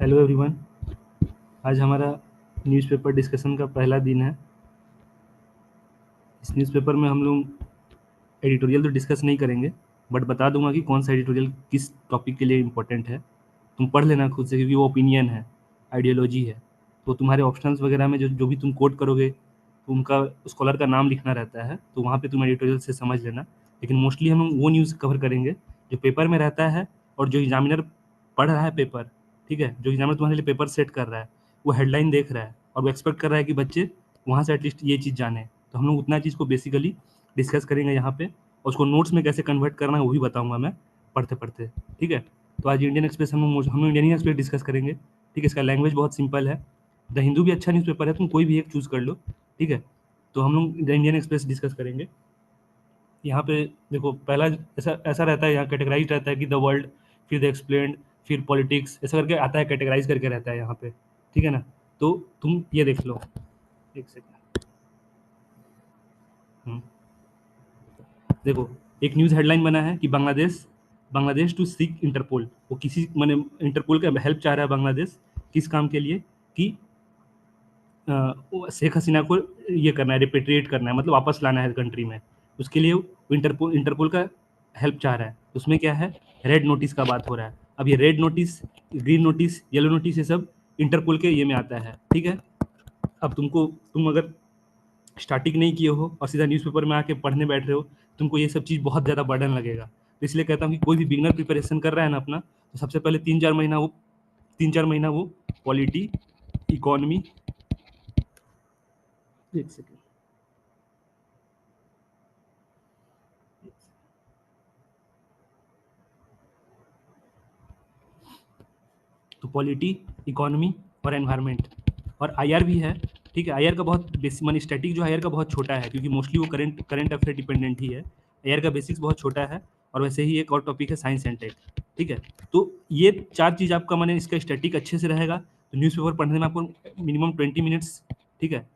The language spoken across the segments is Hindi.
Hello everyone. आज हमारा न्यूज़पेपर डिस्कशन का पहला दिन है। इस न्यूज़पेपर में हम लोग एडिटोरियल तो डिस्कस नहीं करेंगे, बट बता दूंगा कि कौन सा एडिटोरियल किस टॉपिक के लिए इम्पोर्टेंट है। तुम पढ़ लेना खुद से, क्योंकि वो ओपिनियन है, आइडियोलॉजी है। तो तुम्हारे ऑप्शंस वगैरह में जो जो भी तुम कोट करोगे, तो उनका स्कॉलर का नाम लिखना रहता है, तो वहाँ पे तुम एडिटोरियल से समझ लेना। लेकिन मोस्टली हम लोग वो न्यूज़ कवर करेंगे जो पेपर में रहता है, और जो एग्जामिनर पढ़ रहा है पेपर, ठीक है, जो एग्जामिनर तुम्हारे लिए पेपर सेट कर रहा है, वो हेडलाइन देख रहा है और वो एक्सपेक्ट कर रहा है कि बच्चे वहाँ से एटलीस्ट ये चीज़ जाने। तो हम लोग उतना चीज़ को बेसिकली डिस्कस करेंगे यहाँ पे, और उसको नोट्स में कैसे कन्वर्ट करना है वो भी बताऊंगा मैं पढ़ते पढ़ते। ठीक है, तो आज इंडियन एक्सप्रेस हम लोग इंडियन एक्सप्रेस डिस्कस करेंगे। ठीक है, इसका लैंग्वेज बहुत सिंपल है। द हिंदू भी अच्छा न्यूज़पेपर है, तुम कोई भी एक चूज़ कर लो। ठीक है, तो हम लोग द इंडियन एक्सप्रेस डिस्कस करेंगे। यहाँ पे देखो, पहला ऐसा ऐसा रहता है, यहाँ कैटेगराइज रहता है कि द वर्ल्ड, फिर द एक्सप्लेन्ड, फिर पॉलिटिक्स, ऐसा करके आता है, कैटेगराइज करके रहता है यहाँ पे। ठीक है ना, तो तुम ये देख लो, एक सेकंड। देखो, एक न्यूज़ हेडलाइन बना है कि Bangladesh Bangladesh to seek Interpol. वो किसी मैंने इंटरपोल का हेल्प चाह रहा है बांग्लादेश, किस काम के लिए, कि वो शेख हसीना को ये करना है, रिपेट्रिएट करना है, मतलब वापस लाना है कंट्री में। उसके लिए वो इंटरपोल इंटरपोल का हेल्प चाह रहा है। उसमें क्या है, रेड नोटिस का बात हो रहा है। अब ये red notice, green notice, yellow notice, ये सब इंटरपोल के ये में आता है। ठीक है, अब तुम अगर स्टार्टिंग नहीं किए हो और सीधा न्यूज़पेपर में आके पढ़ने बैठ रहे हो, तुमको ये सब चीज़ बहुत ज़्यादा बर्डन लगेगा। तो इसलिए कहता हूँ कि कोई भी बिगनर प्रिपरेशन कर रहा है ना अपना, तो सबसे पहले 3-4 महीना वो पॉलिटी, इकोनॉमी, एक सेकेंड, तो पॉलिटी, इकोनॉमी और एनवायरनमेंट, और आईआर भी है। ठीक है, आईआर का बहुत बेसिक मान स्टैटिक जो आईआर का बहुत छोटा है, क्योंकि मोस्टली वो करंट अफेयर डिपेंडेंट ही है। आईआर का बेसिक्स बहुत छोटा है। और वैसे ही एक और टॉपिक है साइंस एंड टेक। ठीक है, तो ये चार चीज़ आपका मैंने इसका स्टैटिक अच्छे से रहेगा, तो न्यूज़पेपर पढ़ने में आपको मिनिमम 20 मिनट्स, ठीक है,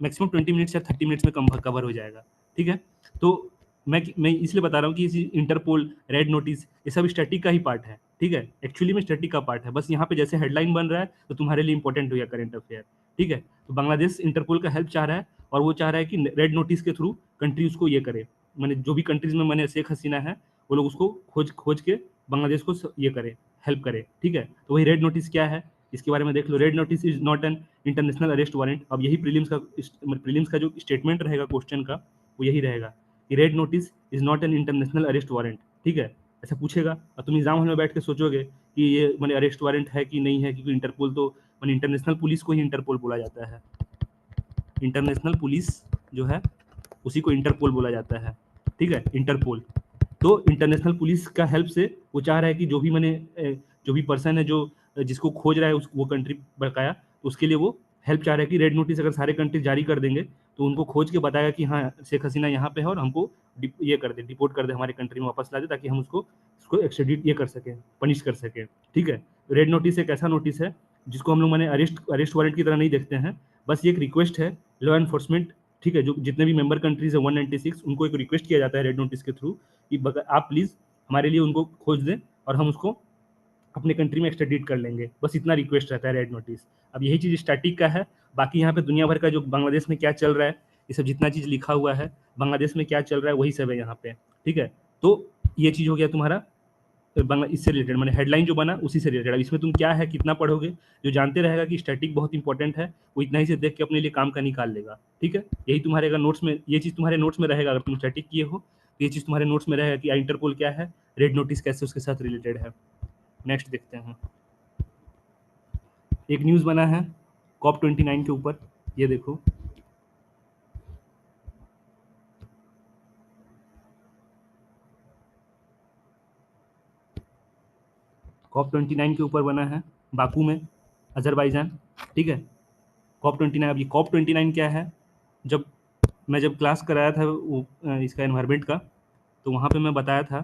मैक्सिमम 20 मिनट्स या 30 मिनट्स में कम कवर हो जाएगा। ठीक है, तो मैं इसलिए बता रहा हूँ कि इसी इंटरपोल, रेड नोटिस, ये सब स्टैटिक का ही पार्ट है। ठीक है, एक्चुअली में स्टैटिक का पार्ट है, बस यहाँ पे जैसे हेडलाइन बन रहा है तो तुम्हारे लिए इंपॉर्टेंट हो गया करंट अफेयर। ठीक है, तो बांग्लादेश इंटरपोल का हेल्प चाह रहा है, और वो चाह रहा है कि रेड नोटिस के थ्रू कंट्री उसको ये करे, मैंने जो भी कंट्रीज में मैंने शेख हसीना है, वो लोग उसको खोज खोज के बांग्लादेश को ये करे, हेल्प करे। ठीक है, तो वही रेड नोटिस क्या है, इसके बारे में देख लो। Red notice is not an international arrest warrant. अब यही प्रीलिम्स का जो स्टेटमेंट रहेगा क्वेश्चन का, वो यही रहेगा कि red notice is not an international arrest warrant. ठीक है, ऐसा पूछेगा और तुम एग्जाम हॉल में बैठ के सोचोगे कि ये मैंने अरेस्ट वारंट है कि नहीं है, क्योंकि इंटरपोल तो मैंने इंटरनेशनल पुलिस को ही इंटरपोल बोला जाता है। इंटरनेशनल पुलिस जो है उसी को इंटरपोल बोला जाता है। ठीक है, इंटरपोल। तो इंटरनेशनल पुलिस का हेल्प से वो चाह रहा है कि जो भी पर्सन है जो जिसको खोज रहा है वो कंट्री बकाया, तो उसके लिए वो हेल्प चाह रहा है कि रेड नोटिस अगर सारे कंट्री जारी कर देंगे, तो उनको खोज के बताएगा कि हाँ, शेख हसीना यहाँ पे है, और हमको ये कर दे, डिपोर्ट कर दे, हमारे कंट्री में वापस ला दे, ताकि हम उसको एक्सट्राडिट ये कर सकें, पनिश कर सकें। ठीक है, रेड नोटिस एक ऐसा नोटिस है जिसको हम लोग मैंने अरेस्ट वारंट की तरह नहीं देखते हैं, बस ये एक रिक्वेस्ट है लॉ एनफोर्समेंट। ठीक है, जो जितने भी मेंबर कंट्रीज है 196, उनको एक रिक्वेस्ट किया जाता है रेड नोटिस के थ्रू कि आप प्लीज़ हमारे लिए उनको खोज दें, और हम उसको अपने कंट्री में एक्सट्राडिट कर लेंगे। बस इतना रिक्वेस्ट रहता है रेड नोटिस। अब यही चीज़ स्टैटिक का है। बाकी यहाँ पे दुनिया भर का जो बांग्लादेश में क्या चल रहा है, ये सब जितना चीज़ लिखा हुआ है, बांग्लादेश में क्या चल रहा है, वही सब है यहाँ पे। ठीक है, तो ये चीज़ हो गया तुम्हारा इससे रिलेटेड, मैंने हेडलाइन जो बना उसी से रिलेटेड। अब इसमें तुम क्या है, कितना पढ़ोगे, जो जानते रहेगा कि स्टैटिक बहुत इंपॉर्टेंट है, वो इतना ही से देख के अपने लिए काम का निकाल लेगा। ठीक है, यही तुम्हारे अगर नोट्स में, ये चीज़ तुम्हारे नोट्स में रहेगा, अगर तुम स्टैटिक किए हो तो ये चीज़ तुम्हारे नोट्स में रहेगा कि इंटरपोल क्या है, रेड नोटिस कैसे उसके साथ रिलेटेड है। नेक्स्ट देखते हैं। एक न्यूज़ बना है COP29 के ऊपर, ये देखो। COP29 के ऊपर बना है, बाकू में, अजरबैजान। ठीक है, COP29। अब ये COP29 क्या है, जब जब क्लास कराया था वो इसका एनवायरनमेंट का, तो वहाँ पे मैं बताया था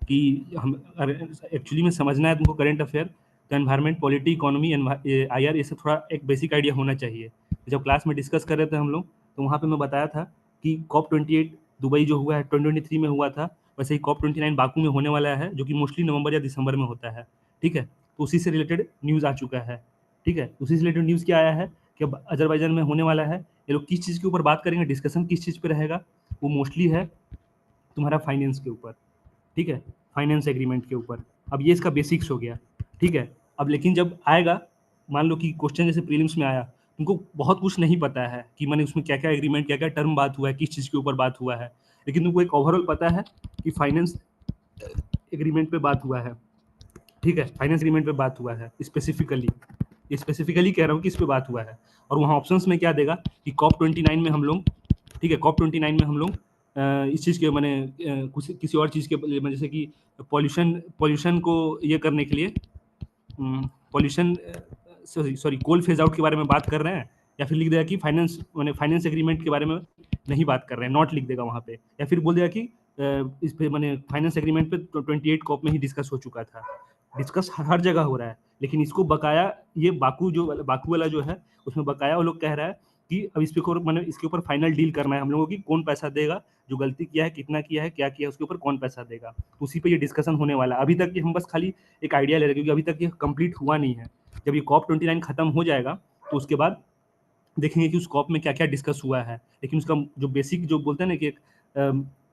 कि हम एक्चुअली में समझना है तुमको करंट अफेयर, तो एनवायरनमेंट, पॉलिटी, इकोनॉमी, आईआर, ये सब थोड़ा एक बेसिक आइडिया होना चाहिए। जब क्लास में डिस्कस कर रहे थे हम लोग, तो वहाँ पे मैं बताया था कि COP28 दुबई जो हुआ है 2023 में हुआ था, वैसे ही COP29 बाकू में होने वाला है, जो कि मोस्टली नवंबर या दिसंबर में होता है। ठीक है, तो उसी से रिलेटेड न्यूज़ आ चुका है, ठीक है। उसी से रिलेटेड न्यूज़ क्या आया है कि अब अजरबैजान में होने वाला है, ये लोग किस चीज़ के ऊपर बात करेंगे, डिस्कशन किस चीज़ पे रहेगा, वो मोस्टली है तुम्हारा फाइनेंस के ऊपर, ठीक है, फाइनेंस एग्रीमेंट के ऊपर। अब ये इसका बेसिक्स हो गया, ठीक है। अब लेकिन जब आएगा, मान लो कि क्वेश्चन जैसे प्रीलिम्स में आया, तुमको बहुत कुछ नहीं पता है कि मैंने उसमें क्या क्या एग्रीमेंट, क्या क्या टर्म बात हुआ है, किस चीज़ के ऊपर बात हुआ है, लेकिन तुमको एक ओवरऑल पता है कि फाइनेंस एग्रीमेंट पे बात हुआ है, ठीक है, फाइनेंस एग्रीमेंट पे बात हुआ है स्पेसिफिकली कह रहा हूँ कि इस पे बात हुआ है। और वहाँ ऑप्शंस में क्या देगा कि COP29 में हम लोग, ठीक है, COP29 में हम लोग इस चीज़ के मैंने किसी और चीज़ के जैसे कि पॉल्यूशन को ये करने के लिए, pollution sorry coal phase out के बारे में बात कर रहे हैं, या फिर लिख देगा कि फाइनेंस एग्रीमेंट के बारे में नहीं बात कर रहे हैं, नॉट लिख देगा वहाँ पे, या फिर बोल देगा कि इस पे मैंने फाइनेंस एग्रीमेंट पे 28 कॉप में ही डिस्कस हो चुका था। डिस्कस हर जगह हो रहा है, लेकिन इसको बकाया ये बाकू वाला जो है, उसमें बकाया वो लोग कह रहा है कि अब इस पे मैंने इसके ऊपर फाइनल डील करना है हम लोगों की, कौन पैसा देगा, जो गलती किया है, कितना किया है, क्या किया है, उसके ऊपर कौन पैसा देगा, उसी पे ये डिस्कशन होने वाला है। अभी तक ये हम बस खाली एक आइडिया ले रहे हैं, क्योंकि अभी तक ये कंप्लीट हुआ नहीं है। जब ये COP29 खत्म हो जाएगा तो उसके बाद देखेंगे कि उस कॉप में क्या क्या डिस्कस हुआ है, लेकिन उसका जो बेसिक जो बोलते हैं ना कि एक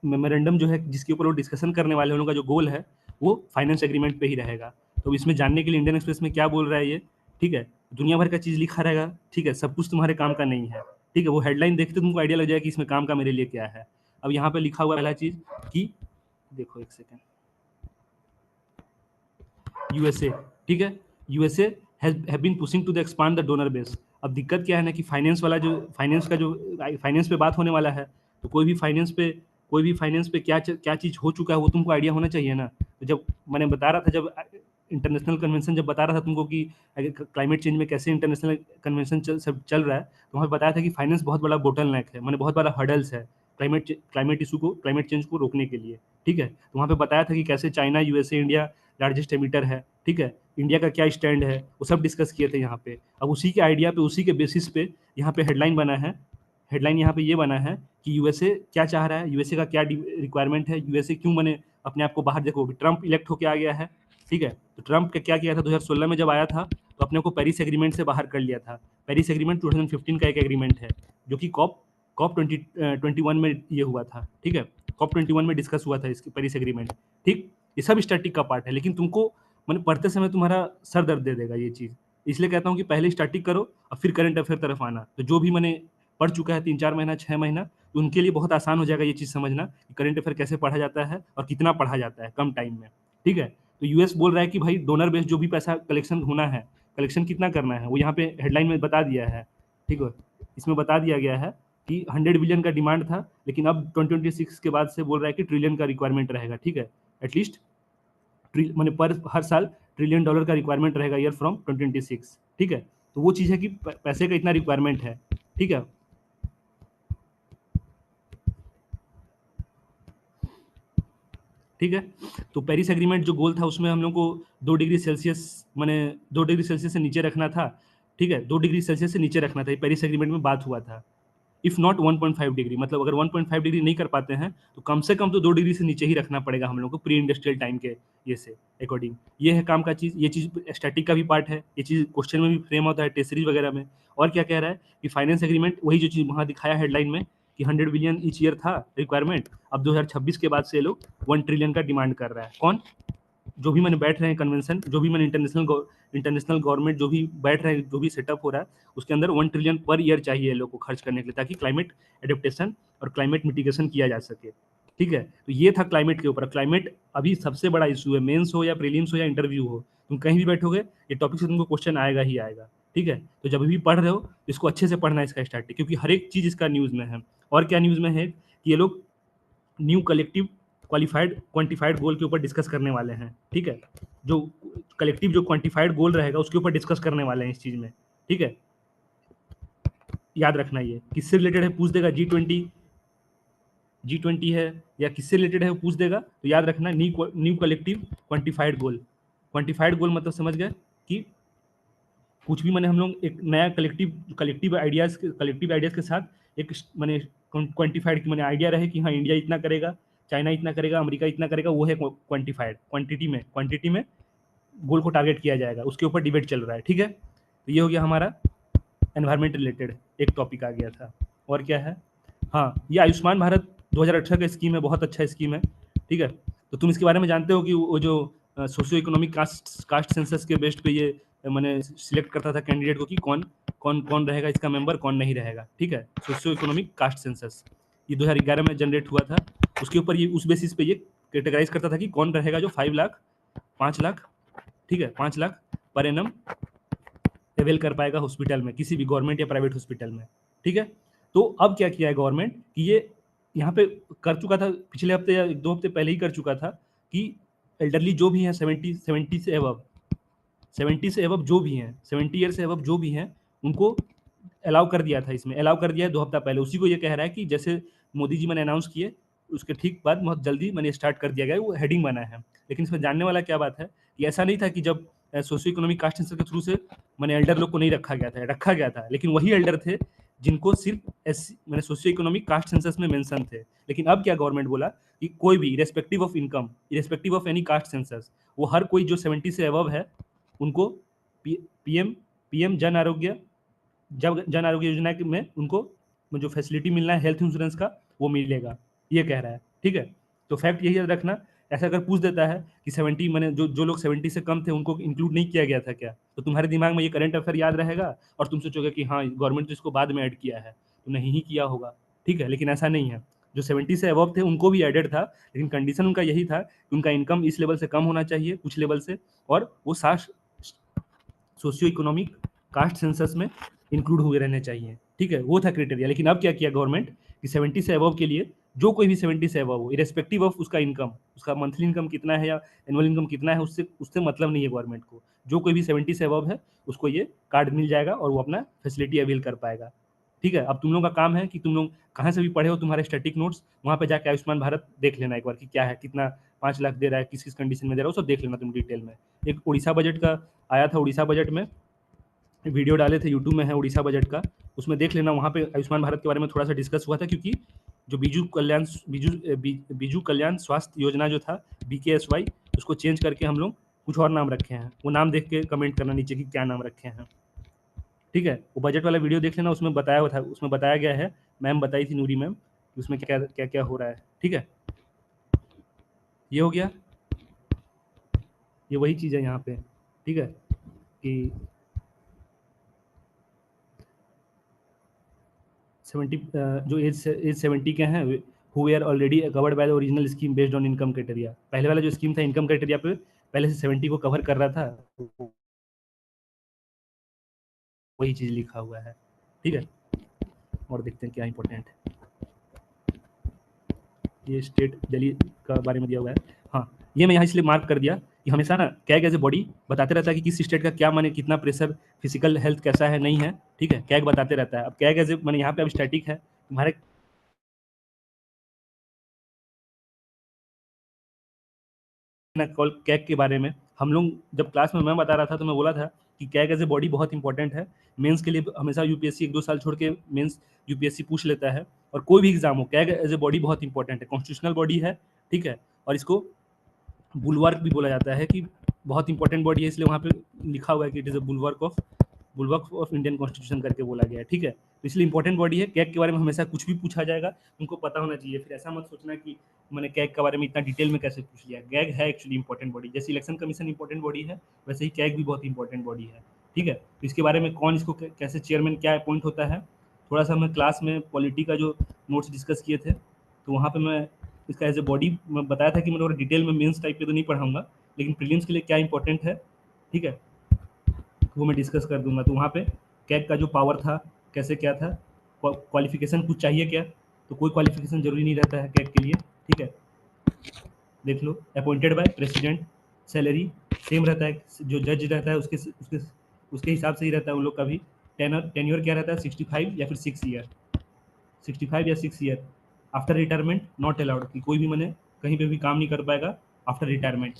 मेमोरेंडम जो है जिसके ऊपर वो डिस्कशन करने वाले हैं, उनका जो गोल है वो फाइनेंस एग्रीमेंट पे ही रहेगा। तो इसमें जानने के लिए इंडियन एक्सप्रेस में क्या बोल रहा है ये, ठीक है, दुनिया भर का चीज़ लिखा रहेगा, ठीक है, सब कुछ तुम्हारे काम का नहीं है, ठीक है, वो हेडलाइन देखते तुमको आइडिया लग जाएगा कि इसमें काम का मेरे लिए क्या है। अब यहाँ पे लिखा हुआ पहला चीज़ कि देखो एक सेकेंड, यूएसए, ठीक है, USA have been pushing to the expand the donor base. अब दिक्कत क्या है ना कि फाइनेंस पे बात होने वाला है, तो कोई भी फाइनेंस पे क्या चीज़ हो चुका है वो तुमको आइडिया होना चाहिए ना। तो जब मैंने बता रहा था, जब इंटरनेशनल कन्वेंशन जब बता रहा था तुमको कि क्लाइमेट चेंज में कैसे इंटरनेशनल कन्वेंशन चल रहा है, तो वहाँ बताया था कि फाइनेंस बहुत बड़ा बोटल नेक है, मैंने बहुत बड़ा हर्डल्स है क्लाइमेट चेंज को रोकने के लिए, ठीक है। तो वहाँ पे बताया था कि कैसे China, USA, India largest emitter है, ठीक है, इंडिया का क्या स्टैंड है, वो सब डिस्कस किए थे यहाँ पे। अब उसी के आइडिया पे, उसी के बेसिस पे यहाँ पे हेडलाइन यहाँ पे ये बना है कि यूएसए क्या चाह रहा है, यूएसए का क्या रिक्वायरमेंट है, यूएसए क्यों मैंने अपने आप को बाहर, देखो ट्रंप इलेक्ट होके आ गया है, ठीक है, तो ट्रंप का क्या किया था 2016 में जब आया था, तो अपने को पेरिस एग्रीमेंट से बाहर कर लिया था। पेरिस एग्रीमेंट 2015 का एक एग्रीमेंट है, जो कि कॉप 21 में ये हुआ था, ठीक है, COP21 में डिस्कस हुआ था इसकी पेरिस एग्रीमेंट, ठीक। ये सब स्टैटिक का पार्ट है, लेकिन तुमको मैंने पढ़ते समय तुम्हारा सर दर्द दे देगा ये चीज़, इसलिए कहता हूँ कि पहले स्टैटिक करो और फिर करंट अफेयर तरफ आना। तो जो भी मैंने पढ़ चुका है 3-4 महीना, 6 महीना, तो उनके लिए बहुत आसान हो जाएगा ये चीज़ समझना कि करंट अफेयर कैसे पढ़ा जाता है और कितना पढ़ा जाता है कम टाइम में, ठीक है। तो यूएस बोल रहा है कि भाई डोनर बेस जो भी पैसा कलेक्शन होना है, कलेक्शन कितना करना है, वो यहाँ पे हेडलाइन में बता दिया है, ठीक है, इसमें बता दिया गया है कि 100 बिलियन का डिमांड था, लेकिन अब 2026 के बाद से बोल रहा है कि ट्रिलियन का रिक्वायरमेंट रहेगा, ठीक है, एटलीस्ट मैंने पर हर साल ट्रिलियन डॉलर का रिक्वायरमेंट रहेगा ईयर फ्रॉम 2026, ठीक है। तो वो चीज़ है कि पैसे का इतना रिक्वायरमेंट है, ठीक है। ठीक है, तो पेरिस एग्रीमेंट जो गोल था उसमें हम लोग को 2 डिग्री सेल्सियस मैंने 2 डिग्री सेल्सियस से नीचे रखना था, ठीक है, 2 डिग्री सेल्सियस से नीचे रखना था, ये पेरिस एग्रीमेंट में बात हुआ था। इफ़ नॉट 1.5 डिग्री, मतलब अगर 1.5 डिग्री नहीं कर पाते हैं तो कम से कम तो 2 डिग्री से नीचे ही रखना पड़ेगा हम लोग को प्री इंडस्ट्रियल टाइम के ये से अकॉर्डिंग। ये है काम का चीज़, ये चीज़ स्टैटिक का भी पार्ट है, ये चीज़ क्वेश्चन में भी फ्रेम होता है टेस्ट सीरीज वगैरह में। और क्या कह रहा है कि फाइनेंस एग्रीमेंट वही जो चीज़ वहाँ दिखाया हेडलाइन में कि 100 बिलियन ईच ईयर था रिक्वायरमेंट, अब 2026 के बाद से ये लोग 1 ट्रिलियन का डिमांड कर रहा है। कौन? जो भी मैंने बैठ रहे हैं कन्वेंशन, जो भी मैंने इंटरनेशनल गवर्नमेंट जो भी बैठ रहे हैं, जो भी सेटअप हो रहा है, उसके अंदर 1 ट्रिलियन पर ईयर चाहिए लोग को खर्च करने के लिए, ताकि क्लाइमेट एडेप्टेशन और क्लाइमेट मिटिगेशन किया जा सके, ठीक है। तो ये था क्लाइमेट के ऊपर। क्लाइमेट अभी सबसे बड़ा इशू है, मेंस हो या प्रीलिम्स हो या इंटरव्यू हो, तुम कहीं भी बैठोगे ये टॉपिक से तुमको क्वेश्चन आएगा ही आएगा, ठीक है। तो जब भी पढ़ रहे हो इसको अच्छे से पढ़ना है, इसका स्टार्ट, क्योंकि हर एक चीज़ इसका न्यूज़ में है। और क्या न्यूज़ में है कि ये लोग न्यू कलेक्टिव क्वालिफाइड क्वांटिफाइड गोल के ऊपर डिस्कस करने वाले हैं, ठीक है। जो कलेक्टिव जो क्वांटिफाइड गोल रहेगा उसके ऊपर डिस्कस करने वाले हैं इस चीज़ में, ठीक है। याद रखना ये किससे रिलेटेड है, पूछ देगा G20 है या किससे रिलेटेड है वो पूछ देगा, तो याद रखना न्यू कलेक्टिव क्वांटिफाइड गोल। क्वांटिफाइड गोल मतलब समझ गए कि कुछ भी मैंने हम लोग एक नया कलेक्टिव आइडियाज़ के साथ एक मैंने क्वांटिफाइड की मैंने आइडिया रहे कि हाँ इंडिया इतना करेगा, चाइना इतना करेगा, अमेरिका इतना करेगा, वो है क्वांटिफाइड। क्वांटिटी में गोल को टारगेट किया जाएगा, उसके ऊपर डिबेट चल रहा है, ठीक है। तो ये हो गया हमारा एनवायरमेंट रिलेटेड एक टॉपिक आ गया था। और क्या है, हाँ, ये आयुष्मान भारत 2018 का स्कीम है, बहुत अच्छा स्कीम है, ठीक है। तो तुम इसके बारे में जानते हो कि वो जो सोशियो इकोनॉमिक कास्ट सेंसस के बेस्ड पे ये मैंने सिलेक्ट करता था कैंडिडेट को कि कौन कौन कौन रहेगा इसका मेंबर, कौन नहीं रहेगा, ठीक है। सोशियो इकोनॉमिक कास्ट सेंसस ये 2011 में जनरेट हुआ था। उसके ऊपर ये उस बेसिस पे ये कैटेगराइज करता था कि कौन रहेगा जो 5 लाख 5 लाख, ठीक है, 5 लाख पर एनम अवेल कर पाएगा हॉस्पिटल में, किसी भी गवर्नमेंट या प्राइवेट हॉस्पिटल में, ठीक है। तो अब क्या किया है गवर्नमेंट कि ये यहाँ पे कर चुका था पिछले हफ्ते या 2 हफ्ते पहले ही कर चुका था कि एल्डरली जो भी हैं 70 से एबव 70 से एबव जो भी हैं 70 ईयर से एबव जो भी हैं उनको अलाउ कर दिया था, इसमें अलाउ कर दिया है 2 हफ्ता पहले। उसी को ये कह रहा है कि जैसे मोदी जी मैंने अनाउंस किए उसके ठीक बाद बहुत जल्दी मैंने स्टार्ट कर दिया गया, वो हेडिंग बना है। लेकिन इसमें जानने वाला क्या बात है कि ऐसा नहीं था कि जब सोशियो इकोनॉमिक कास्ट सेंसर के थ्रू से मैंने एल्डर लोग को नहीं रखा गया था, लेकिन वही एल्डर थे जिनको सिर्फ मैंने सोशियो इकोनॉमिक कास्ट सेंसस में मेंशन थे। लेकिन अब क्या गवर्नमेंट बोला कि कोई भी irrespective of income, irrespective of any caste census, वो हर कोई जो 70 से अबव है उनको पीएम पीएम जन आरोग्य योजना में उनको जो फैसिलिटी मिलना है हेल्थ इंश्योरेंस का वो मिलेगा, ये कह रहा है, ठीक है। तो फैक्ट यही याद रखना, ऐसा अगर पूछ देता है कि 70 मैंने जो लोग 70 से कम थे उनको इंक्लूड नहीं किया गया था क्या, तो तुम्हारे दिमाग में ये करंट अफेयर याद रहेगा और तुम सोचोगे कि हाँ गवर्नमेंट तो इसको बाद में ऐड किया है, तो नहीं ही किया होगा, ठीक है। लेकिन ऐसा नहीं है, जो 70 से अबव थे उनको भी एडेड था, लेकिन कंडीशन उनका यही था कि उनका इनकम इस लेवल से कम होना चाहिए कुछ लेवल से, और वो सोशियो इकोनॉमिक कास्ट सेंसस में इंक्लूड हुए रहने चाहिए, ठीक है, वो था क्राइटेरिया। लेकिन अब क्या किया गवर्नमेंट कि 70 से अबव के लिए जो कोई भी 70 से अबव हो, इरेस्पेक्टिव ऑफ उसका इनकम, उसका मंथली इनकम कितना है या एनुअल इनकम कितना है, उससे उससे मतलब नहीं है गवर्नमेंट को। जो कोई भी 70 से अबव है उसको ये कार्ड मिल जाएगा और वो अपना फैसिलिटी अवेल कर पाएगा, ठीक है। अब तुम लोगों का काम है कि तुम लोग कहाँ से भी पढ़े हो तुम्हारे स्टैटिक नोट्स, वहाँ पे जाके आयुष्मान भारत देख लेना एक बार कि क्या है, कितना 5 लाख दे रहा है, किस किस कंडीशन में दे रहा है, वो सब देख लेना तुम डिटेल में। एक उड़ीसा बजट का आया था, उड़ीसा बजट में वीडियो डाले थे, यूट्यूब में है उड़ीसा बजट का, उसमें देख लेना। वहाँ पे आयुष्मान भारत के बारे में थोड़ा सा डिस्कस हुआ था, क्योंकि जो बीजू कल्याण स्वास्थ्य योजना जो था BKSY, उसको चेंज करके हम लोग कुछ और नाम रखे हैं। वो नाम देख के कमेंट करना नीचे कि क्या नाम रखे हैं, ठीक है। वो बजट वाला वीडियो देख लेना, उसमें बताया हुआ था, उसमें बताया गया है, मैम बताई थी नूरी मैम कि उसमें क्या क्या क्या हो रहा है, ठीक है। ये हो गया, ये वही चीज़ है यहाँ पे, ठीक है, कि 70 जो एज 70 के हैं who are already covered by the original scheme based on income criteria. पहले वाला जो स्कीम था इनकम क्राइटेरिया पे पहले से 70 को कवर कर रहा था, वही चीज़ लिखा हुआ है, ठीक है। और देखते हैं क्या इंपॉर्टेंट है, ये स्टेट दिल्ली का बारे में दिया हुआ है। हाँ, ये मैं यहाँ इसलिए मार्क कर दिया कि हमेशा ना कैग एज ए बॉडी बताते रहता है कि किस स्टेट का क्या माने, कितना प्रेशर, फिजिकल हेल्थ कैसा है नहीं है, ठीक है, कैग बताते रहता है। अब कैग एज ए मैंने यहाँ पे अब स्टैटिक है तुम्हारे कैग के बारे में हम लोग जब क्लास में मैं बता रहा था तो मैं बोला था कि कैग एज ए बॉडी बहुत इंपॉर्टेंट है। मेंस के लिए हमेशा यूपीएससी 1-2 साल छोड़ के मेंस यूपीएससी पूछ लेता है, और कोई भी एग्जाम हो कैग एज ए बॉडी बहुत इंपॉर्टेंट है, कॉन्स्टिट्यूशनल बॉडी है, ठीक है। और इसको बुलवर्क भी बोला जाता है कि बहुत इंपॉर्टेंट बॉडी है, इसलिए वहाँ पे लिखा हुआ है कि it is a bulwark of Indian constitution करके बोला गया है, ठीक है। तो इसलिए इंपॉर्टेंट बॉडी है। कैग के बारे में हमेशा कुछ भी पूछा जाएगा तुमको पता होना चाहिए, फिर ऐसा मत सोचना कि मैंने कैग के बारे में इतना डिटेल में कैसे पूछ लिया। कैग है एक्चुअली इंपॉर्टेंट बॉडी, जैसे इलेक्शन कमीशन इंपॉर्टेंट बॉडी है वैसे ही कैग भी बहुत इंपॉर्टेंट बॉडी है, ठीक है। तो इसके बारे में कौन इसको कैसे चेयरमैन क्या अपॉइंट होता है, थोड़ा सा मैं क्लास में पॉलिटी का जो नोट्स डिस्कस किए थे तो वहाँ पर मैं इसका एज ए बॉडी मैं बताया था कि मैं डिटेल में मेंस टाइप पे तो नहीं पढ़ाऊंगा, लेकिन प्रीलिम्स के लिए क्या इंपॉर्टेंट है, ठीक है, वो मैं डिस्कस कर दूंगा। तो वहाँ पे कैग का जो पावर था कैसे क्या था, क्वालिफिकेशन कुछ चाहिए क्या, तो कोई क्वालिफिकेशन जरूरी नहीं रहता है कैग के लिए, ठीक है। देख लो, appointed by president, salary same रहता है, जो जज रहता है उसके हिसाब से ही रहता है उन लोग का भी। टेन्योर क्या रहता है 65 या फिर 6 ईयर, 65 या 6 year. After retirement not allowed, कि कोई भी मैंने कहीं पे भी काम नहीं कर पाएगा आफ्टर रिटायरमेंट,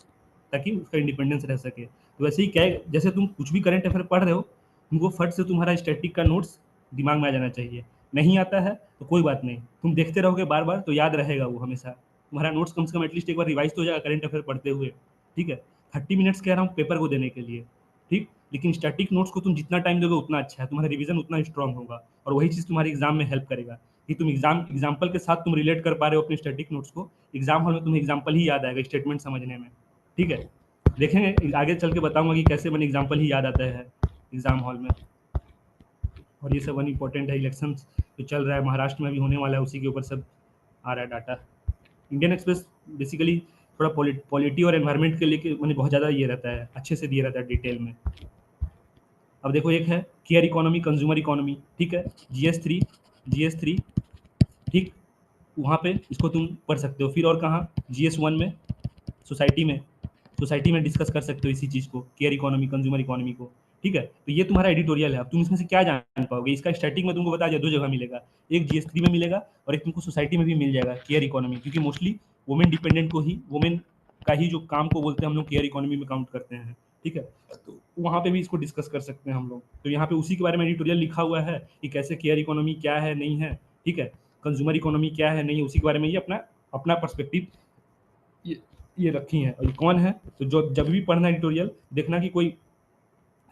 ताकि उसका इंडिपेंडेंस रह सके। तो वैसे ही क्या है, जैसे तुम कुछ भी करंट अफेयर पढ़ रहे हो तुमको फट से तुम्हारा स्टैटिक का नोट्स दिमाग में आ जाना चाहिए। नहीं आता है तो कोई बात नहीं, तुम देखते रहोगे बार बार तो याद रहेगा वो हमेशा। तुम्हारा नोट्स कम से कम एटलीस्ट एक बार रिवाइज तो हो जाएगा करंट अफेयर पढ़ते हुए, ठीक है। 30 मिनट्स कह रहा हूँ पेपर को देने के लिए, ठीक। लेकिन स्टैटिक नोट्स को तुम जितना टाइम दोगे उतना अच्छा है, तुम्हारा रिवीजन उतना स्ट्रांग होगा और वही चीज़ तुम्हारे एग्जाम में हेल्प करेगा कि तुम एग्जाम्पल के साथ तुम रिलेट कर पा रहे हो अपने स्टैटिक नोट्स को। एग्जाम हॉल में तुम्हें एग्जाम्पल ही याद आएगा स्टेटमेंट समझने में, ठीक है। देखेंगे आगे चल के बताऊंगा कि कैसे मैंने एग्जाम्पल ही याद आता है एग्जाम हॉल में। और ये सब वन इंपॉर्टेंट है, इलेक्शन जो चल रहा है महाराष्ट्र में भी होने वाला है, उसी के ऊपर सब आ रहा है डाटा। इंडियन एक्सप्रेस बेसिकली थोड़ा पॉलिटी और एनवायरनमेंट के लिए मैंने बहुत ज़्यादा ये रहता है, अच्छे से दिया रहता है डिटेल में। अब देखो एक है केयर इकोनॉमी, कंज्यूमर इकोनॉमी, ठीक है, GS3, ठीक, वहाँ पे इसको तुम पढ़ सकते हो। फिर और कहाँ, GS1 में सोसाइटी में डिस्कस कर सकते हो इसी चीज़ को, केयर इकोनॉमी, कंज्यूमर इकोनॉमी को, ठीक है। तो ये तुम्हारा एडिटोरियल है। अब तुम इसमें से क्या जान पाओगे, इसका स्टैटिक में तुमको बता दिया, 2 जगह मिलेगा, एक GS3 में मिलेगा और एक तुमको सोसाइटी में भी मिल जाएगा केयर इकोनॉमी, क्योंकि मोस्टली वुमेन डिपेंडेंट को ही, वुमेन का ही जो काम को बोलते हैं हम लोग केयर इकोनॉमी में काउंट करते हैं, ठीक है। तो वहाँ पे भी इसको डिस्कस कर सकते हैं हम लोग। तो यहाँ पे उसी के बारे में एडिटोरियल लिखा हुआ है कि कैसे केयर इकोनॉमी क्या है नहीं है, ठीक है, कंज्यूमर इकोनॉमी क्या है नहीं है, उसी के बारे में ये अपना अपना पर्सपेक्टिव ये रखी हैं। और ये कौन है, तो जो जब भी पढ़ना एडिटोरियल देखना कि कोई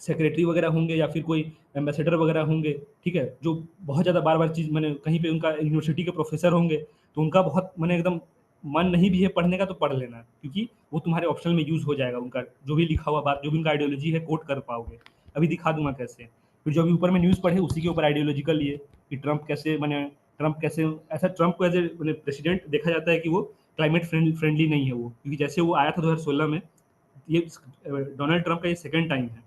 सेक्रेटरी वगैरह होंगे या फिर कोई एम्बेसडर वगैरह होंगे, ठीक है, जो बहुत ज़्यादा बार बार चीज़ मैंने कहीं पे उनका यूनिवर्सिटी के प्रोफेसर होंगे, तो उनका बहुत मैंने एकदम मन नहीं भी है पढ़ने का तो पढ़ लेना, क्योंकि वो तुम्हारे ऑप्शनल में यूज़ हो जाएगा, उनका जो भी लिखा हुआ बात, जो भी उनका आइडियोलॉजी है कोट कर पाओगे। अभी दिखा दूंगा कैसे। फिर जो अभी ऊपर में न्यूज़ पढ़े उसी के ऊपर आइडियोलॉजिकल ये कि ट्रंप कैसे, ऐसा ट्रंप को एज ए प्रेसिडेंट देखा जाता है कि वो क्लाइमेट फ्रेंडली नहीं है वो, क्योंकि जैसे वो आया था 2016 में, ये डोनाल्ड ट्रंप का ये सेकेंड टाइम है।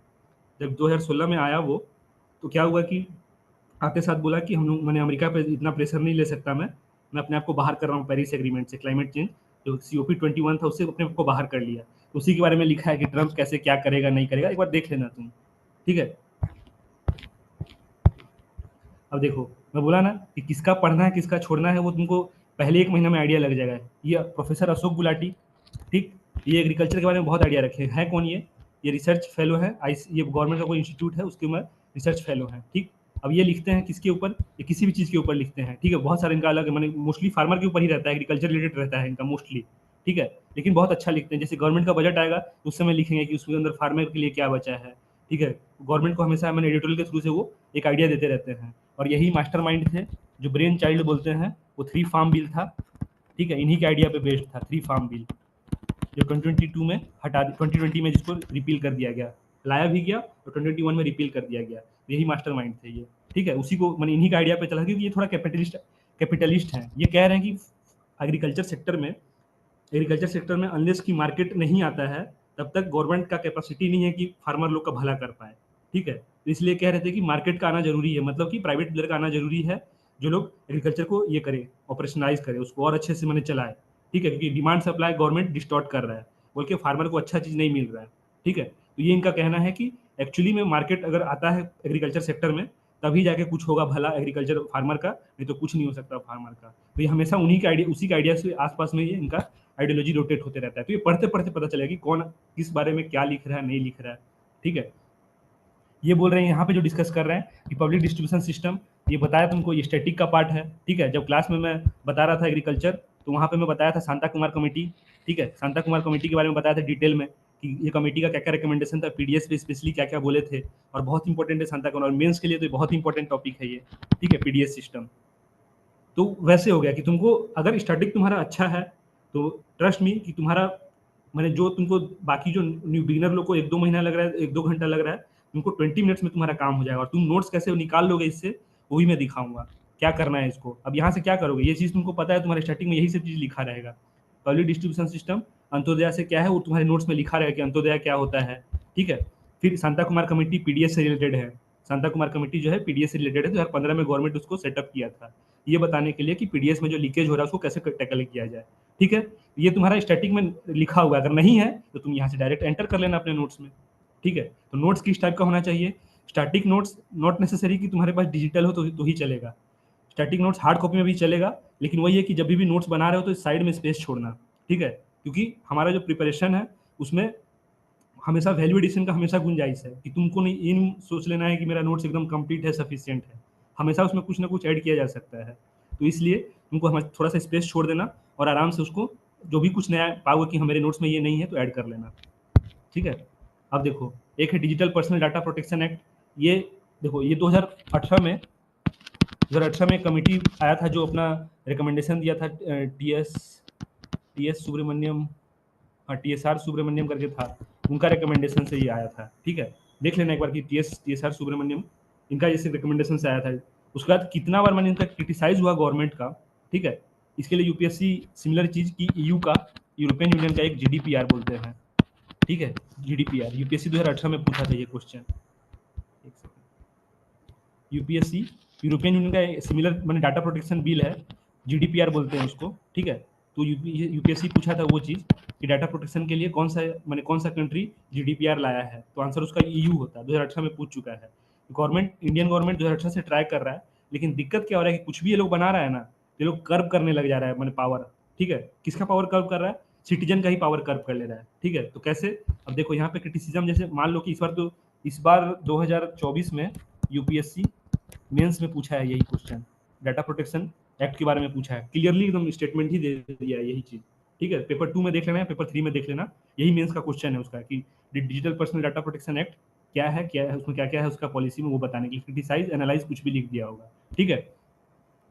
जब 2016 में आया वो, तो क्या हुआ कि आते साथ बोला कि हम लोग, मैंने अमेरिका पे इतना प्रेशर नहीं ले सकता, मैं अपने आप को बाहर कर रहा हूँ पेरिस एग्रीमेंट से, क्लाइमेट चेंज जो COP21 था उससे अपने आप को बाहर कर लिया। तो उसी के बारे में लिखा है कि ट्रंप कैसे क्या करेगा नहीं करेगा, एक बार देख लेना तुम, ठीक है। अब देखो मैं बोला ना कि किसका पढ़ना है किसका छोड़ना है वो तुमको पहले 1 महीना में आइडिया लग जाएगा। ये प्रोफेसर अशोक गुलाटी, ठीक, ये एग्रीकल्चर के बारे में बहुत आइडिया रखे हैं। कौन ये रिसर्च फेलो है, ये गवर्नमेंट का कोई इंस्टीट्यूट है, उसके में रिसर्च फेलो है, ठीक। अब ये लिखते हैं किसके ऊपर, ये किसी भी चीज़ के ऊपर लिखते हैं, ठीक है। बहुत सारे इनका अलग, मैंने मोस्टली फार्मर के ऊपर ही रहता है, एग्रीकल्चर रिलेटेड रहता है इनका मोस्टली, ठीक है। लेकिन बहुत अच्छा लिखते हैं। जैसे गवर्नमेंट का बजट आएगा तो उस समय लिखेंगे कि उसके अंदर फार्मर के लिए क्या बचा है, ठीक है। गवर्नमेंट को हमेशा मैंने एडिटोरियल के थ्रू से वो एक आइडिया देते रहते हैं। और यही मास्टरमाइंड थे जो ब्रेन चाइल्ड बोलते हैं, वो 3 फार्म बिल था, ठीक है, इन्हीं के आइडिया पे बेस्ड था 3 फार्म बिल, जो 2022 में 2020 में जिसको रिपील कर दिया गया, लाया भी गया और 2021 में रिपील कर दिया गया। यही मास्टरमाइंड थे ये, ठीक है। उसी को मैंने इन्हीं का आइडिया पे चला, क्योंकि ये थोड़ा कैपिटलिस्ट हैं। ये कह रहे हैं कि एग्रीकल्चर सेक्टर में अनलेस की मार्केट नहीं आता है तब तक गवर्नमेंट का कैपेसिटी नहीं है कि फार्मर लोग का भला कर पाए, ठीक है। तो इसलिए कह रहे थे कि मार्केट का आना जरूरी है, मतलब कि प्राइवेट प्लेयर का आना जरूरी है, जो लोग एग्रीकल्चर को ये करे, ऑपरेशनलाइज करे, उसको और अच्छे से मैंने चलाए, ठीक है। क्योंकि डिमांड सप्लाई गवर्नमेंट डिस्टॉर्ट कर रहा है, बोल के फार्मर को अच्छा चीज़ नहीं मिल रहा है, ठीक है। तो ये इनका कहना है कि एक्चुअली में मार्केट अगर आता है एग्रीकल्चर सेक्टर में तभी जाके कुछ होगा भला एग्रीकल्चर फार्मर का, नहीं तो कुछ नहीं हो सकता फार्मर का। तो ये हमेशा उन्हीं के आइडिया, उसी के आइडिया से आसपास में ये इनका आइडियोलॉजी रोटेट होते रहता है। तो ये पढ़ते पढ़ते पता चलेगा कि कौन किस बारे में क्या लिख रहा है नहीं लिख रहा है, ठीक है। ये बोल रहे हैं यहाँ पे जो डिस्कस कर रहे हैं कि पब्लिक डिस्ट्रीब्यूशन सिस्टम, ये बताया तुमको, ये स्टैटिक का पार्ट है, ठीक है। जब क्लास में मैं बता रहा था एग्रीकल्चर, तो वहाँ पे मैं बताया था शांता कुमार कमेटी, ठीक है। शांता कुमार कमेटी के बारे में बताया था डिटेल में कि ये कमेटी का क्या क्या रिकमेंडेशन था, पीडीएस पे स्पेशली क्या क्या बोले थे। और बहुत इंपॉर्टेंट है शांता कुमार, मेंस के लिए तो बहुत इंपॉर्टेंट टॉपिक है ये, ठीक है, पीडीएस सिस्टम। तो वैसे हो गया कि तुमको अगर स्टैटिक तुम्हारा अच्छा है तो ट्रस्ट मी कि तुम्हारा, मैंने जो तुमको बाकी जो न्यू बिगिनर लोग को 1-2 महीना लग रहा है, 1-2 घंटा लग रहा है, तुमको 20 मिनट्स में तुम्हारा काम हो जाएगा। और तुम नोट्स कैसे निकाल लोगे इससे, वो भी मैं दिखाऊंगा क्या करना है इसको। अब यहाँ से क्या करोगे, ये चीज़ तुमको पता है, तुम्हारे स्टार्टिंग में यही सब चीज़ लिखा रहेगा। पब्लिक डिस्ट्रीब्यूशन सिस्टम अंत्योदय से क्या है वो तुम्हारे नोट्स में लिखा रहेगा कि अंत्योदय क्या होता है, ठीक है। फिर शांता कुमार कमेटी पीडीएस से रिलेटेड है, शांता कुमार कमेटी जो है पीडीएस से रिलेटेड है, 2015 में गवर्नमेंट उसको सेटअप किया था, ये बताने के लिए कि पीडीएस में जो लीकेज हो रहा है उसको कैसे टैकल किया जाए, ठीक है। ये तुम्हारा स्टैटिक में लिखा हुआ है, अगर नहीं है तो तुम यहाँ से डायरेक्ट एंटर कर लेना अपने नोट्स में, ठीक है। तो नोट्स किस टाइप का होना चाहिए, स्टैटिक नोट्स नॉट नेसेसरी कि तुम्हारे पास डिजिटल हो तो ही चलेगा। स्टैटिक नोट्स हार्ड कॉपी में भी चलेगा, लेकिन वही है कि जब भी नोट्स बना रहे हो तो साइड में स्पेस छोड़ना, ठीक है। क्योंकि हमारा जो प्रिपरेशन है उसमें हमेशा वैल्यू एडिशन का हमेशा गुंजाइश है कि तुमको नहीं ये नहीं सोच लेना है कि मेरा नोट्स एकदम कंप्लीट है, सफिशिएंट है, हमेशा उसमें कुछ ना कुछ ऐड किया जा सकता है। तो इसलिए तुमको हमें थोड़ा सा स्पेस छोड़ देना और आराम से उसको जो भी कुछ नया पाओगे कि हमारे नोट्स में ये नहीं है तो ऐड कर लेना, ठीक है। अब देखो, एक है digital personal data protection act. ये देखो, ये 2018 में कमेटी आया था जो अपना रिकमेंडेशन दिया था, टी एस सुब्रमण्यम, हाँ TSR सुब्रमण्यम करके था, उनका रिकमेंडेशन से ये आया था। ठीक है, देख लेना एक बार कि TSR सुब्रमण्यम, इनका जैसे रिकमेंडेशन से आया था। उसके बाद कितना बार मैंने इनका क्रिटिसाइज हुआ गवर्नमेंट का। ठीक है, इसके लिए यूपीएससी सिमिलर चीज की EU का, यूरोपियन यूनियन का एक GDPR बोलते हैं। ठीक है, GDPR यूपीएससी 2018 में पूछा था ये क्वेश्चन। यूपीएससी यूरोपियन यूनियन का सिमिलर मैंने डाटा प्रोटेक्शन बिल है, GDPR बोलते हैं उसको। ठीक है, तो यूपीएससी पूछा था वो चीज़ कि डाटा प्रोटेक्शन के लिए कौन सा कंट्री GDPR लाया है, तो आंसर उसका EU होता है। 2018 में पूछ चुका है। इंडियन गवर्नमेंट 2018 से ट्राई कर रहा है, लेकिन दिक्कत क्या हो रहा है कि कुछ भी ये लोग बना रहा है ना, ये लोग कर्व करने लग जा रहा है, मैंने पावर। ठीक है, किसका पावर कर्व कर रहा है? सिटीजन का ही पावर कर्व कर ले रहा है। ठीक है, तो कैसे? अब देखो यहाँ पे क्रिटिसिज्म, जैसे मान लो कि इस बार 2024 में यूपीएससी मेंस में पूछा है यही क्वेश्चन, डाटा प्रोटेक्शन एक्ट के बारे में पूछा है, क्लियरली एकदम स्टेटमेंट ही दे दिया है यही चीज। ठीक है, पेपर 2 में देख लेना है, पेपर 3 में देख लेना, यही मेंस का क्वेश्चन है उसका कि digital personal data protection act क्या है उसमें क्या क्या है उसका पॉलिसी में, वो बताने के लिए क्रिटिसाइज एनालाइज कुछ भी लिख दिया होगा। ठीक है,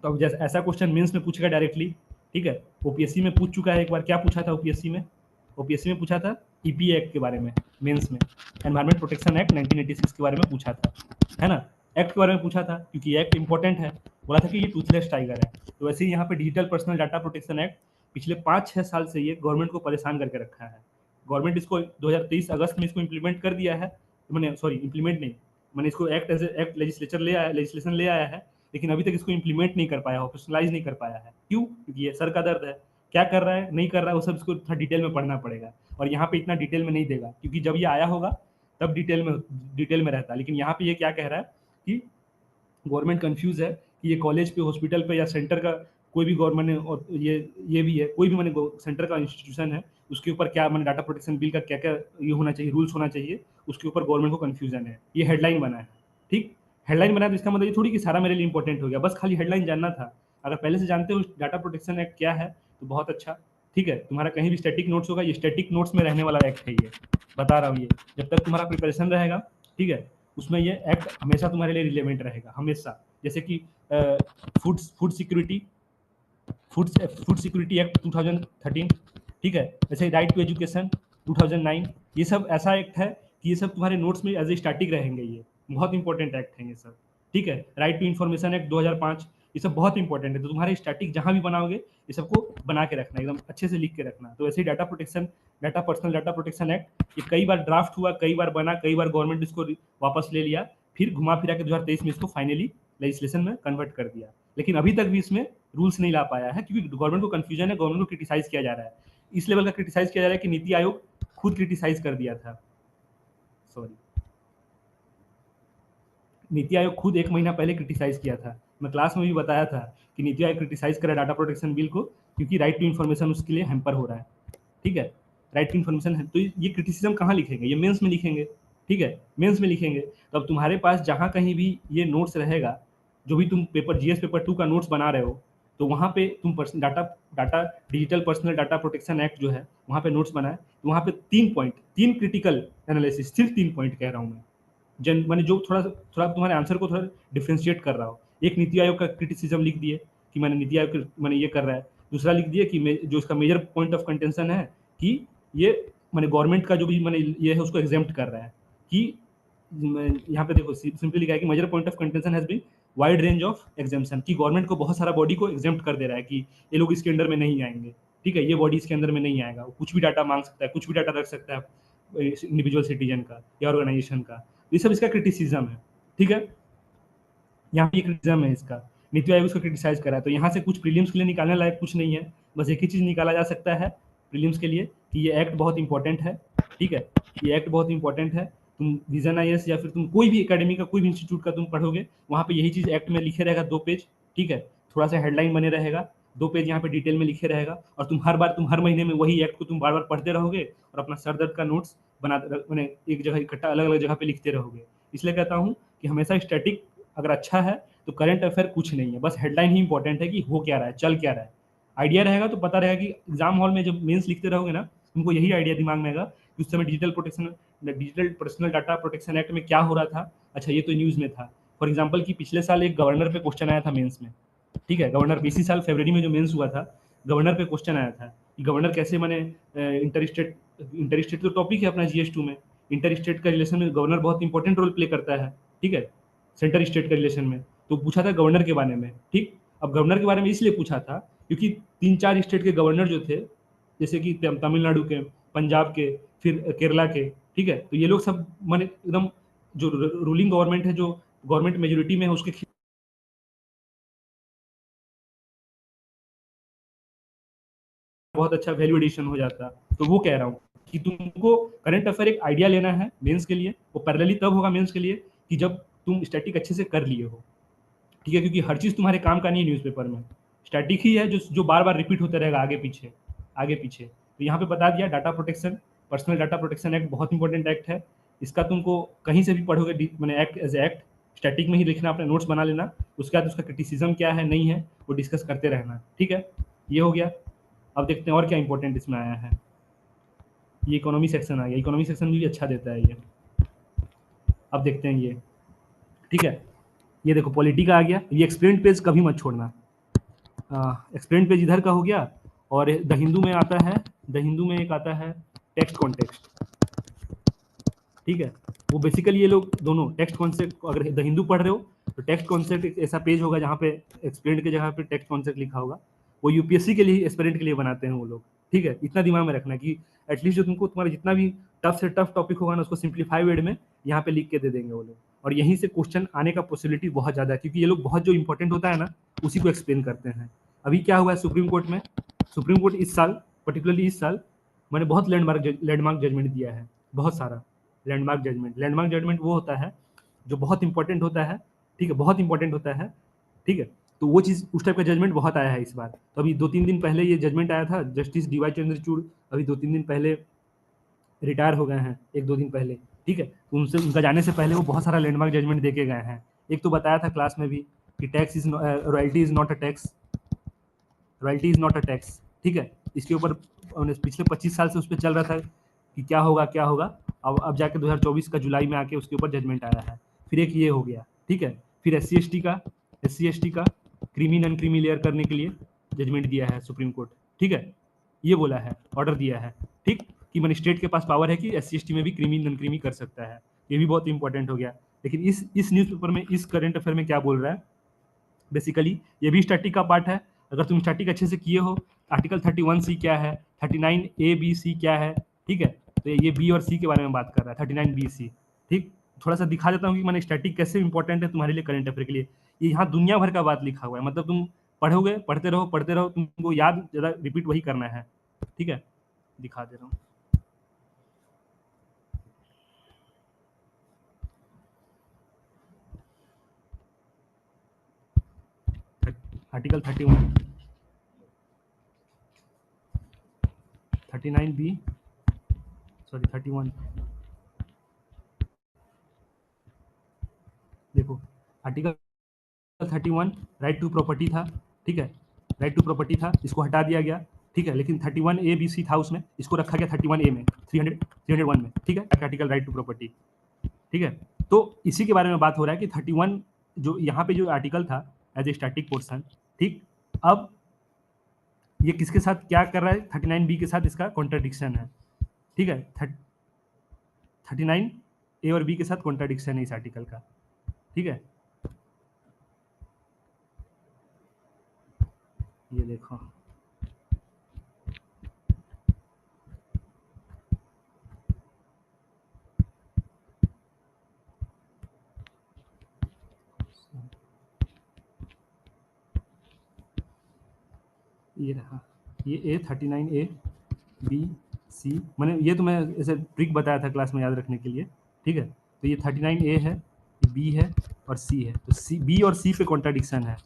तो अब जैसे ऐसा क्वेश्चन मेंस में पूछेगा डायरेक्टली। ठीक है, ओपीएससी में पूछ चुका है एक बार, क्या पूछा था ओपीएससी में पूछा था ईपीए एक्ट के बारे में, मेंस में एनवायरमेंट प्रोटेक्शन एक्ट 1986 के बारे में पूछा था, है ना। एक्ट के बारे में पूछा था क्योंकि एक्ट इंपॉर्टेंट है, बोला था कि ये टूथलेस टाइगर है। तो वैसे ही यहाँ पे digital personal data protection act पिछले 5-6 साल से ये गवर्नमेंट को परेशान करके रखा है। गवर्नमेंट इसको 2023 अगस्त में इसको इम्प्लीमेंट कर दिया है, मैंने सॉरी इम्प्लीमेंट नहीं, मैंने इसको एक्ट लेजिस्लेशन ले आया है, लेकिन अभी तक इसको इम्प्लीमेंट नहीं कर पाया, ऑपरेशनलाइज नहीं कर पाया है। क्यों? क्योंकि ये सर का दर्द है, क्या कर रहा है नहीं कर रहा है वो सब इसको थोड़ा डिटेल में पढ़ना पड़ेगा, और यहाँ पे इतना डिटेल में नहीं देगा, क्योंकि जब ये आया होगा तब डिटेल में रहता है। लेकिन यहाँ पे ये क्या कह रहा है कि गवर्नमेंट कंफ्यूज है कि ये कॉलेज पे, हॉस्पिटल पे या सेंटर का कोई भी गवर्नमेंट, और ये भी है कोई भी मैंने सेंटर का इंस्टीट्यूशन है, उसके ऊपर क्या मैंने डाटा प्रोटेक्शन बिल का क्या क्या ये होना चाहिए, रूल्स होना चाहिए, उसके ऊपर गवर्नमेंट को कंफ्यूजन है। ये हेडलाइन बना है। ठीक, हेडलाइन बना तो इसका मतलब ये थोड़ी कि सारा मेरे लिए इंपॉर्टेंट हो गया, बस खाली हेडलाइन जानना था। अगर पहले से जानते हो डाटा प्रोटेक्शन एक्ट क्या है तो बहुत अच्छा। ठीक है, तुम्हारा कहीं भी स्टैटिक नोट्स होगा, ये स्टैटिक नोट्स में रहने वाला एक्ट है, ये बता रहा हूँ। ये जब तक तुम्हारा प्रिपरेशन रहेगा, ठीक है, उसमें ये एक्ट हमेशा तुम्हारे लिए रिलेवेंट रहेगा, हमेशा। जैसे कि फूड सिक्योरिटी एक्ट 2013, ठीक है, जैसे राइट टू एजुकेशन 2009, ये सब ऐसा एक्ट है कि ये सब तुम्हारे नोट्स में एज ए स्टैटिक रहेंगे, ये बहुत इंपॉर्टेंट एक्ट है ये सब। ठीक है, राइट टू इन्फॉर्मेशन एक्ट 2005, ये सब बहुत इंपॉर्टेंट है, तो तुम्हारे स्टैटिक जहां भी बनाओगे ये सबको बना के रखना, एकदम अच्छे से लिख के रखना। तो ऐसे ही data personal data protection act ये कई बार ड्राफ्ट हुआ, कई बार बना, कई बार गवर्नमेंट इसको वापस ले लिया, फिर घुमा फिरा के 2023 में इसको फाइनली लेजिस्लेशन में कन्वर्ट कर दिया। लेकिन अभी तक भी इसमें रूल्स नहीं ला पाया है, क्योंकि गवर्नमेंट को कंफ्यूजन है, गवर्नमेंट को क्रिटिसाइज किया जा रहा है। इस लेवल का क्रिटिसाइज किया जा रहा है कि नीति आयोग खुद क्रिटिसाइज कर दिया था, सॉरी, नीति आयोग खुद 1 महीना पहले क्रिटिसाइज किया था। मैं क्लास में भी बताया था कि नीति आयोग क्रिटिसाइज करा डाटा प्रोटेक्शन बिल को, क्योंकि राइट टू इन्फॉर्मेशन उसके लिए हैम्पर हो रहा है। ठीक है, राइट टू इन्फॉर्मेशन है, तो ये क्रिटिसिज्म कहाँ लिखेंगे? ये मेंस में लिखेंगे। ठीक है, मेंस में लिखेंगे, तो अब तुम्हारे पास जहाँ कहीं भी ये नोट्स रहेगा, जो भी तुम GS पेपर 2 का नोट्स बना रहे हो, तो वहाँ पे तुम data digital personal data protection act जो है वहाँ पे नोट्स बनाए, तो वहाँ पे 3 क्रिटिकल एनालिसिस, सिर्फ 3 पॉइंट कह रहा हूँ मैं, मैंने जो थोड़ा थोड़ा तुम्हारे आंसर को थोड़ा डिफ्रेंशिएट कर रहा हो। एक नीति आयोग का क्रिटिसिज्म लिख दिए कि मैंने नीति आयोग मैंने ये कर रहा है। दूसरा लिख दिए कि जो इसका मेजर पॉइंट ऑफ कंटेंशन है कि ये मैंने गवर्नमेंट का जो भी मैंने ये है उसको एग्जेम्प्ट कर रहा है, कि यहाँ पे देखो सिंपली लिखा है कि major point of contention has been wide range of exemption, कि गवर्नमेंट को बहुत सारा बॉडी को एग्जेम्प्ट कर दे रहा है कि ये लोग इसके अंडर में नहीं आएंगे। ठीक है, ये बॉडी इसके अंदर में नहीं आएगा, कुछ भी डाटा मांग सकता है, कुछ भी डाटा रख सकता है इंडिविजुअल सिटीजन का या ऑर्गेनाइजेशन का। ये सब इसका क्रिटिसिज्म है। ठीक है, यहाँ पे क्रिटिसिज्म है इसका, नीति आयोग इसको क्रिटिसाइज करा है। तो यहाँ से कुछ प्रीलिम्स के लिए निकालने लायक कुछ नहीं है, बस एक ही चीज निकाला जा सकता है प्रीलिम्स के लिए कि ये एक्ट बहुत इंपॉर्टेंट है। ठीक है, ये एक्ट बहुत इंपॉर्टेंट है। तुम विजन IAS या फिर तुम कोई भी एकेडमी का कोई भी इंस्टीट्यूट का तुम पढ़ोगे, वहाँ पे यही चीज एक्ट में लिखे रहेगा 2 पेज। ठीक है, थोड़ा सा हेडलाइन बने रहेगा, 2 पेज यहाँ पे डिटेल में लिखे रहेगा, और तुम हर महीने में वही एक्ट को तुम बार बार पढ़ते रहोगे और अपना सर दर्द का नोट्स मैंने एक जगह इकट्ठा अलग अलग जगह पे लिखते रहोगे। इसलिए कहता हूँ कि हमेशा स्टैटिक अगर अच्छा है तो करंट अफेयर कुछ नहीं है, बस हेडलाइन ही इंपॉर्टेंट है कि हो क्या रहा है, चल क्या रहा है। आइडिया रहेगा तो पता रहेगा कि एग्जाम हॉल में जब मेंस लिखते रहोगे ना, तुमको यही आइडिया दिमाग में आएगा उस समय digital personal data protection act में क्या हो रहा था, अच्छा ये तो न्यूज़ में था। फॉर एग्जाम्पल कि पिछले साल एक गवर्नर पे क्वेश्चन आया था मेंस में, ठीक है, गवर्नर पे इसी साल फरवरी में जो मेंस हुआ था, गवर्नर पे क्वेश्चन आया था कि गवर्नर कैसे मैंने इंटर स्टेट तो टॉपिक है अपना GS2 में, इंटर स्टेट का रिलेशन में गवर्नर बहुत इंपॉर्टेंट रोल प्ले करता है, ठीक है, सेंटर स्टेट का रिलेशन में। तो पूछा था गवर्नर के बारे में, ठीक। अब गवर्नर के बारे में इसलिए पूछा था क्योंकि 3-4 स्टेट के गवर्नर जो थे, जैसे कि तमिलनाडु के, पंजाब के, फिर केरला के, ठीक है, तो ये लोग सब माने एकदम जो रूलिंग गवर्नमेंट है, जो गवर्नमेंट मेजोरिटी में है, उसके बहुत अच्छा वैल्यू एडिशन हो जाता। तो वो कह रहा हूँ कि तुमको करंट अफेयर एक आइडिया लेना है मेंस के लिए, वो पैरेलली तब होगा मेंस के लिए कि जब तुम स्टैटिक अच्छे से कर लिए हो, ठीक है, क्योंकि हर चीज़ तुम्हारे काम का नहीं है न्यूज़पेपर में, स्टैटिक ही है जो बार बार रिपीट होता रहेगा आगे पीछे आगे पीछे। तो यहाँ पे बता दिया data protection, personal data protection act बहुत इंपॉर्टेंट एक्ट है। इसका तुमको कहीं से भी पढ़ोगे, मैंने एक्ट एज एक्ट स्टैटिक में ही लिखना, अपने नोट्स बना लेना, उसके बाद उसका क्रिटिसिज्म क्या है नहीं है वो डिस्कस करते रहना, ठीक है। ये हो गया। अब देखते हैं और क्या इंपॉर्टेंट इसमें आया है। ये इकोनॉमी सेक्शन आ गया, इकोनॉमी सेक्शन भी अच्छा देता है ये। अब देखते हैं ये, ठीक है, ये देखो पॉलिटी का आ गया। ये एक्सप्लेन पेज कभी मत छोड़ना, एक्सप्लेन पेज इधर का हो गया। और द हिंदू में आता है, द हिंदू में एक आता है टेक्स्ट कॉन्टेक्स्ट, ठीक है। वो बेसिकली ये लोग दोनों टेक्स्ट कॉन्सेप्ट, अगर द हिंदू पढ़ रहे हो तो टेक्स्ट कॉन्सेप्ट एक ऐसा पेज होगा जहाँ पे एक्सप्लेन की जगह पे टेक्स्ट कॉन्सेप्ट लिखा होगा। वो यूपीएससी के लिए, एस्पिरेंट के लिए बनाते हैं वो लोग, ठीक है। इतना दिमाग में रखना कि एटलीस्ट जो तुमको तुम्हारा जितना भी टफ से टफ टॉपिक होगा ना, उसको सिंप्लीफाई वर्ड में यहाँ पे लिख के दे देंगे वो लोग। और यहीं से क्वेश्चन आने का पॉसिबिलिटी बहुत ज़्यादा है, क्योंकि ये लोग बहुत जो इंपॉर्टेंट होता है ना उसी को एक्सप्लेन करते हैं। अभी क्या हुआ है सुप्रीम कोर्ट में, सुप्रीम कोर्ट इस साल, पर्टिकुलरली इस साल, मैंने बहुत लैंडमार्क जजमेंट दिया है, बहुत सारा लैंडमार्क जजमेंट वो होता है जो बहुत इंपॉर्टेंट होता है, ठीक है, बहुत इंपॉर्टेंट होता है, ठीक है। तो वो चीज़, उस टाइप का जजमेंट बहुत आया है इस बार। तो अभी 2-3 दिन पहले ये जजमेंट आया था, जस्टिस DY चंद्रचूड़ अभी 2-3 दिन पहले रिटायर हो गए हैं, 1-2 दिन पहले, ठीक है। तो उनसे, उनका जाने से पहले वो बहुत सारा लैंडमार्क जजमेंट दे के गए हैं। एक तो बताया था क्लास में भी कि tax is royalty is not a tax, royalty is not a tax, ठीक है। इसके ऊपर पिछले 25 साल से उस पर चल रहा था कि क्या होगा क्या होगा। अब जाके 2024 का जुलाई में आके उसके ऊपर जजमेंट आया है। फिर एक ये हो गया, ठीक है। फिर SC ST का क्रीमी नॉन क्रीमी लेयर करने के लिए जजमेंट दिया है सुप्रीम कोर्ट, ठीक है। ये बोला है, ऑर्डर दिया है, ठीक, कि मजिस्ट्रेट के पास पावर है कि SC ST में भी क्रीमी नॉन क्रीमी कर सकता है। ये भी बहुत इंपॉर्टेंट हो गया। लेकिन इस न्यूज़पेपर में, इस करंट अफेयर में क्या बोल रहा है, बेसिकली ये भी स्टैटिक का पार्ट है। अगर तुम स्टैटिक अच्छे से किए हो, आर्टिकल 31C क्या है, 39A B C क्या है, ठीक है। तो ये B और C के बारे में बात कर रहा है, 39B C, ठीक। थोड़ा सा दिखा देता हूँ कि मैंने स्टैटिक कैसे इंपॉर्टेंट है तुम्हारे लिए करंट अफेयर के लिए। ये यहाँ दुनिया भर का बात लिखा हुआ है, मतलब तुम पढ़ोगे, पढ़ते रहो, तुमको याद ज़्यादा रिपीट वही करना है, ठीक है। दिखा दे रहा हूँ, आर्टिकल 39B, सॉरी 31, देखो आर्टिकल 31 राइट टू प्रॉपर्टी था, ठीक है, राइट टू प्रॉपर्टी था, इसको हटा दिया गया, ठीक है। लेकिन 31A B C था उसमें, इसको रखा गया 31A में, 301 में, ठीक है, आर्टिकल राइट टू प्रॉपर्टी, ठीक है। तो इसी के बारे में बात हो रहा है कि 31 जो यहाँ पे जो आर्टिकल था एज ए स्टैटिक पोर्सन, ठीक। अब ये किसके साथ क्या कर रहा है, 39B के साथ इसका कॉन्ट्राडिक्शन है, ठीक है। 39A और B के साथ कॉन्ट्राडिक्शन है इस आर्टिकल का, ठीक है। ये देखो, ये रहा, ये A39A B C, मैंने ये तो मैं ऐसे ट्रिक बताया था क्लास में याद रखने के लिए, ठीक है। तो ये 39A है, B है और C है। तो B और C पे कॉन्ट्राडिक्शन है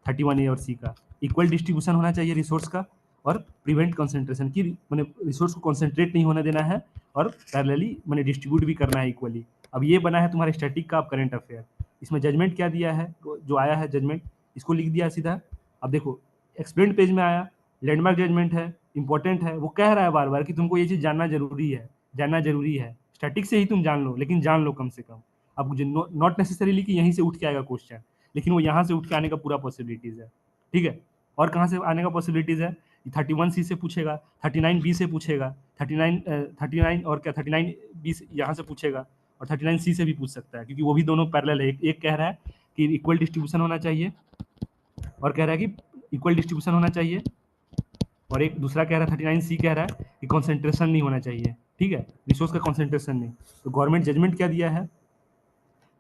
31A और C का। इक्वल डिस्ट्रीब्यूशन होना चाहिए रिसोर्स का, और प्रिवेंट कंसंट्रेशन की, मैंने रिसोर्स को कॉन्सेंट्रेट नहीं होने देना है, और पैरेलली मैंने डिस्ट्रीब्यूट भी करना है इक्वली। अब ये बना है तुम्हारे स्टैटिक का करंट अफेयर। इसमें जजमेंट क्या दिया है, जो आया है जजमेंट, इसको लिख दिया सीधा। अब देखो एक्सप्लेन पेज में आया, लैंडमार्क जजमेंट है, इंपॉर्टेंट है, वो कह रहा है बार बार कि तुमको ये चीज़ जानना जरूरी है। जानना जरूरी है। स्टैटिक से ही तुम जान लो, लेकिन जान लो कम से कम। अब नॉट नेसेसरीली कि यहीं से उठ के आएगा क्वेश्चन, लेकिन वो यहाँ से उठ के आने का पूरा पॉसिबिलिटीज है, ठीक है। और कहाँ से आने का पॉसिबिलिटीज है? 31C से पूछेगा, 39B से पूछेगा, 39 और क्या 39B यहाँ से पूछेगा, और 39C से भी पूछ सकता है, क्योंकि वो भी दोनों पैरेलल है। एक कह रहा है कि इक्वल डिस्ट्रीब्यूशन होना चाहिए, और कह रहा है कि इक्वल डिस्ट्रीब्यूशन होना चाहिए, और एक दूसरा कह रहा है 39C कह रहा है कि कॉन्सेंट्रेशन नहीं होना चाहिए, ठीक है, रिसोर्स का कॉन्सेंट्रेशन नहीं। तो गवर्नमेंट जजमेंट क्या दिया है?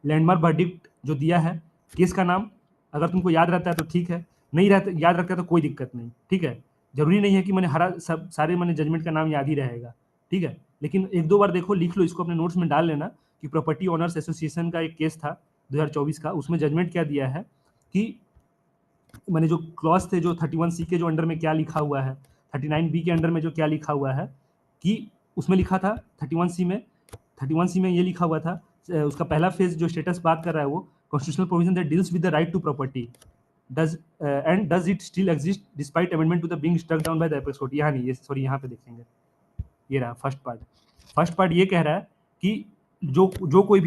लैंडमार्क वर्डिक्ट जो दिया है, केस का नाम अगर तुमको याद रहता है तो ठीक है, नहीं रहता याद रखता है तो कोई दिक्कत नहीं, ठीक है। जरूरी नहीं है कि मैंने हरा सब सारे मैंने जजमेंट का नाम याद ही रहेगा, ठीक है। लेकिन एक दो बार देखो, लिख लो इसको, अपने नोट्स में डाल लेना कि प्रॉपर्टी ओनर्स एसोसिएशन का एक केस था 2024 का, उसमें जजमेंट क्या दिया है कि मैंने जो क्लॉज थे जो 31C के जो अंडर में क्या लिखा हुआ है, 39B के अंडर में जो क्या लिखा हुआ है, कि उसमें लिखा था 31C में ये लिखा हुआ था, उसका पहला फेज जो स्टेटस बात कर रहा है वो constitutional provision that deals with the right to property does it still exist despite amendment to the being struck down by the apex court. यहाँ नहीं, ये सॉरी यहाँ पे देखेंगे, ये रहा फर्स्ट पार्ट ये कह रहा है कि जो कोई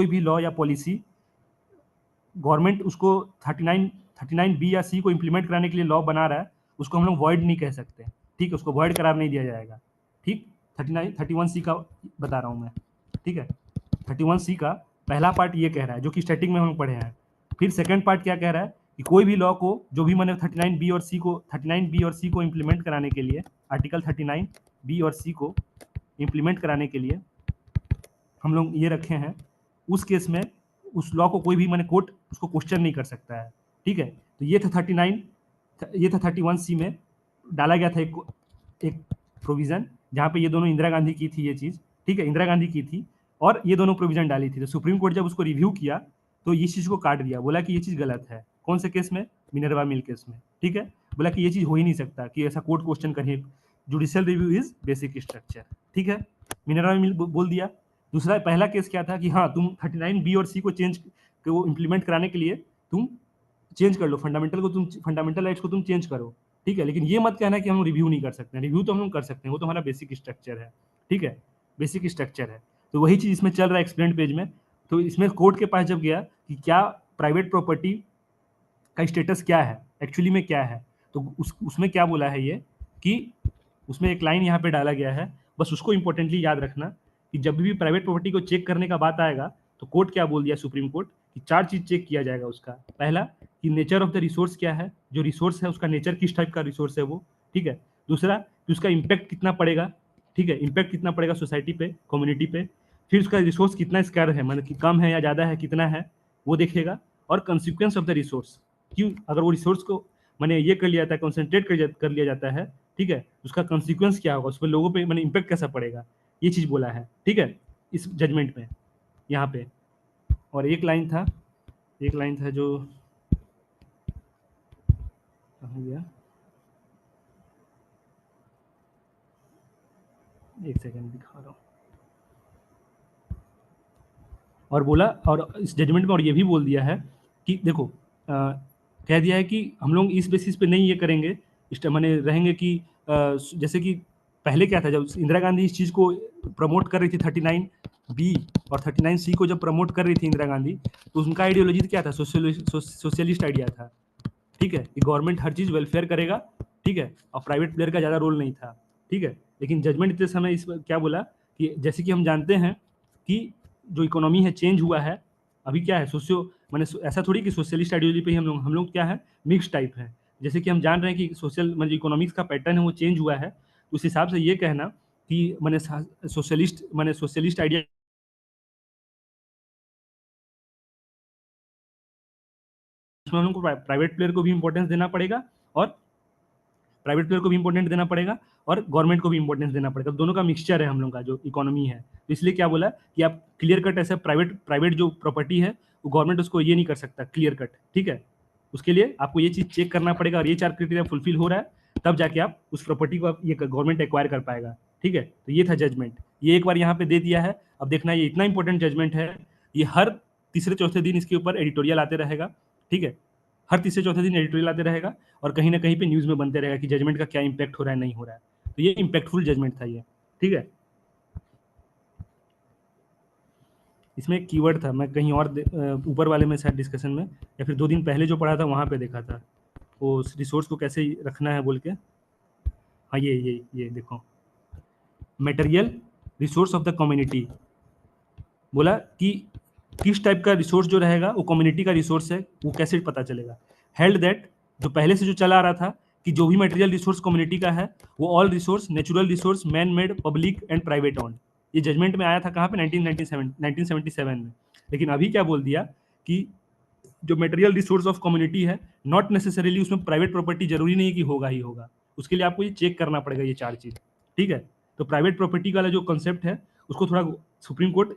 भी लॉ या पॉलिसी गवर्नमेंट उसको 39B या C को इम्प्लीमेंट कराने के लिए लॉ बना रहा है, उसको हम लोग वॉइड नहीं कह सकते, ठीक है, उसको वॉइड करार नहीं दिया जाएगा, ठीक। 31C का बता रहा हूँ मैं, ठीक है। 31C का पहला पार्ट ये कह रहा है, जो कि स्टैटिक में हम लोग पढ़े हैं। फिर सेकंड पार्ट क्या कह रहा है कि कोई भी लॉ को जो भी मैंने 39B और C को इम्प्लीमेंट कराने के लिए, आर्टिकल 39B और C को इम्प्लीमेंट कराने के लिए हम लोग ये रखे हैं, उस केस में उस लॉ को कोई भी मैंने कोर्ट उसको क्वेश्चन नहीं कर सकता है, ठीक है। तो ये था 31C में डाला गया था एक प्रोविजन, जहाँ पे ये दोनों इंदिरा गांधी की थी ये चीज़, ठीक है, इंदिरा गांधी की थी, और ये दोनों प्रोविजन डाली थी। तो सुप्रीम कोर्ट जब उसको रिव्यू किया तो इस चीज़ को काट दिया, बोला कि ये चीज़ गलत है। कौन से केस में? मिनर्वा मिल केस में, ठीक है। बोला कि ये चीज़ हो ही नहीं सकता कि ऐसा कोर्ट क्वेश्चन करे, judicial review is basic structure, ठीक है, मिनर्वा मिल बोल दिया। दूसरा पहला केस क्या था कि हाँ तुम 39B और C को इम्प्लीमेंट कराने के लिए तुम चेंज कर लो, फंडामेंटल राइट्स को तुम चेंज करो, ठीक है। लेकिन ये मत कहना कि हम रिव्यू नहीं कर सकते हैं, रिव्यू तो हम लोग कर सकते हैं, वो तो हमारा बेसिक स्ट्रक्चर है, ठीक है, बेसिक स्ट्रक्चर है। तो वही चीज़ इसमें चल रहा है एक्सप्लेन पेज में। तो इसमें कोर्ट के पास जब गया कि क्या प्राइवेट प्रॉपर्टी का स्टेटस क्या है, एक्चुअली में क्या है, तो उसमें क्या बोला है ये कि उसमें एक लाइन यहाँ पे डाला गया है, बस उसको इंपॉर्टेंटली याद रखना कि जब भी प्राइवेट प्रॉपर्टी को चेक करने का बात आएगा तो कोर्ट क्या बोल दिया, सुप्रीम कोर्ट, कि 4 चीज चेक किया जाएगा उसका। पहला कि नेचर ऑफ द रिसोर्स क्या है, जो रिसोर्स है उसका नेचर किस टाइप का रिसोर्स है वो, ठीक है। दूसरा कि उसका इम्पैक्ट कितना पड़ेगा, ठीक है, इम्पैक्ट कितना पड़ेगा सोसाइटी पे, कम्युनिटी पे। फिर उसका रिसोर्स कितना स्कैर है, मतलब कि कम है या ज़्यादा है, कितना है वो देखेगा। और कंसिक्वेंस ऑफ द रिसोर्स, क्यों अगर वो रिसोर्स को मैंने ये कर लिया जाता है, कॉन्सेंट्रेट कर लिया जाता है, ठीक है, उसका कंसिक्वेंस क्या होगा, उस पर लोगों पे मैंने इम्पैक्ट कैसा पड़ेगा, ये चीज़ बोला है, ठीक है, इस जजमेंट में यहाँ पे। और एक लाइन था जो कहाँ गया, एक सेकंड दिखा रहा हूँ। और बोला, और इस जजमेंट में और ये भी बोल दिया है कि देखो कह दिया है कि हम लोग इस बेसिस पे नहीं ये करेंगे, इस मैंने रहेंगे कि जैसे कि पहले क्या था, जब इंदिरा गांधी इस चीज़ को प्रमोट कर रही थी 39B और 39C को जब प्रमोट कर रही थी इंदिरा गांधी, तो उनका आइडियोलॉजी क्या था, सोशलिस्ट आइडिया था, ठीक है, कि गवर्नमेंट हर चीज़ वेलफेयर करेगा, ठीक है, और प्राइवेट प्लेयर का ज़्यादा रोल नहीं था, ठीक है। लेकिन जजमेंट इतने समय इस क्या बोला कि जैसे कि हम जानते हैं कि जो इकोनॉमी है चेंज हुआ है, अभी क्या है मैंने ऐसा थोड़ी कि सोशलिस्ट आइडियोलॉजी पे ही हम लोग क्या है, मिक्स टाइप है। जैसे कि हम जान रहे हैं कि सोशल मतलब इकोनॉमिक्स का पैटर्न है वो चेंज हुआ है, उस हिसाब से ये कहना कि मैंने सोशलिस्ट आइडिया उसमें हम लोग को प्राइवेट प्लेयर को भी इंपॉर्टेंस देना पड़ेगा, और प्राइवेट प्लेयर को भी इंपॉर्टेंट देना पड़ेगा, और गवर्नमेंट को भी इंपॉर्टेंस देना पड़ेगा। दोनों का मिक्सचर है हम लोग का जो इकोनॉमी है। तो इसलिए क्या बोला कि आप क्लियर कट ऐसे प्राइवेट जो प्रॉपर्टी है वो गवर्नमेंट उसको ये नहीं कर सकता क्लियर कट, ठीक है। उसके लिए आपको ये चीज़ चेक करना पड़ेगा, और ये 4 क्राइटेरिया फुलफिल हो रहा है तब जाके आप उस प्रॉपर्टी को ये गवर्नमेंट एक्वायर कर पाएगा, ठीक है। तो ये था जजमेंट, ये एक बार यहाँ पे दे दिया है। अब देखना ये इतना इंपॉर्टेंट जजमेंट है, ये हर तीसरे चौथे दिन इसके ऊपर एडिटोरियल आते रहेगा, ठीक है, हर तीसरे चौथे दिन एडिटोरियल आते रहेगा, और कहीं ना कहीं पे न्यूज़ में बनते रहेगा कि जजमेंट का क्या इंपैक्ट हो रहा है, नहीं हो रहा है। तो ये इंपैक्टफुल जजमेंट था ये, ठीक है। इसमें एक कीवर्ड था, मैं कहीं और ऊपर वाले में शायद डिस्कशन में या फिर 2 दिन पहले जो पढ़ा था वहाँ पे देखा था, वो उस रिसोर्स को कैसे रखना है बोल के। हाँ ये देखो, material resource of the community, बोला कि किस टाइप का रिसोर्स जो रहेगा वो कम्युनिटी का रिसोर्स है, वो कैसे पता चलेगा। हेल्ड दैट, जो पहले से जो चला आ रहा था कि जो भी मटेरियल रिसोर्स कम्युनिटी का है वो all resource natural resource man made public and private on. ये जजमेंट में आया था कहाँ पे, 1977 में। लेकिन अभी क्या बोल दिया कि जो मटेरियल रिसोर्स ऑफ कम्युनिटी है, नॉट नेसेसरीली उसमें प्राइवेट प्रॉपर्टी जरूरी नहीं कि होगा ही होगा, उसके लिए आपको ये चेक करना पड़ेगा ये 4 चीज। ठीक है, तो प्राइवेट प्रॉपर्टी वाला जो कॉन्सेप्ट है उसको थोड़ा सुप्रीम कोर्ट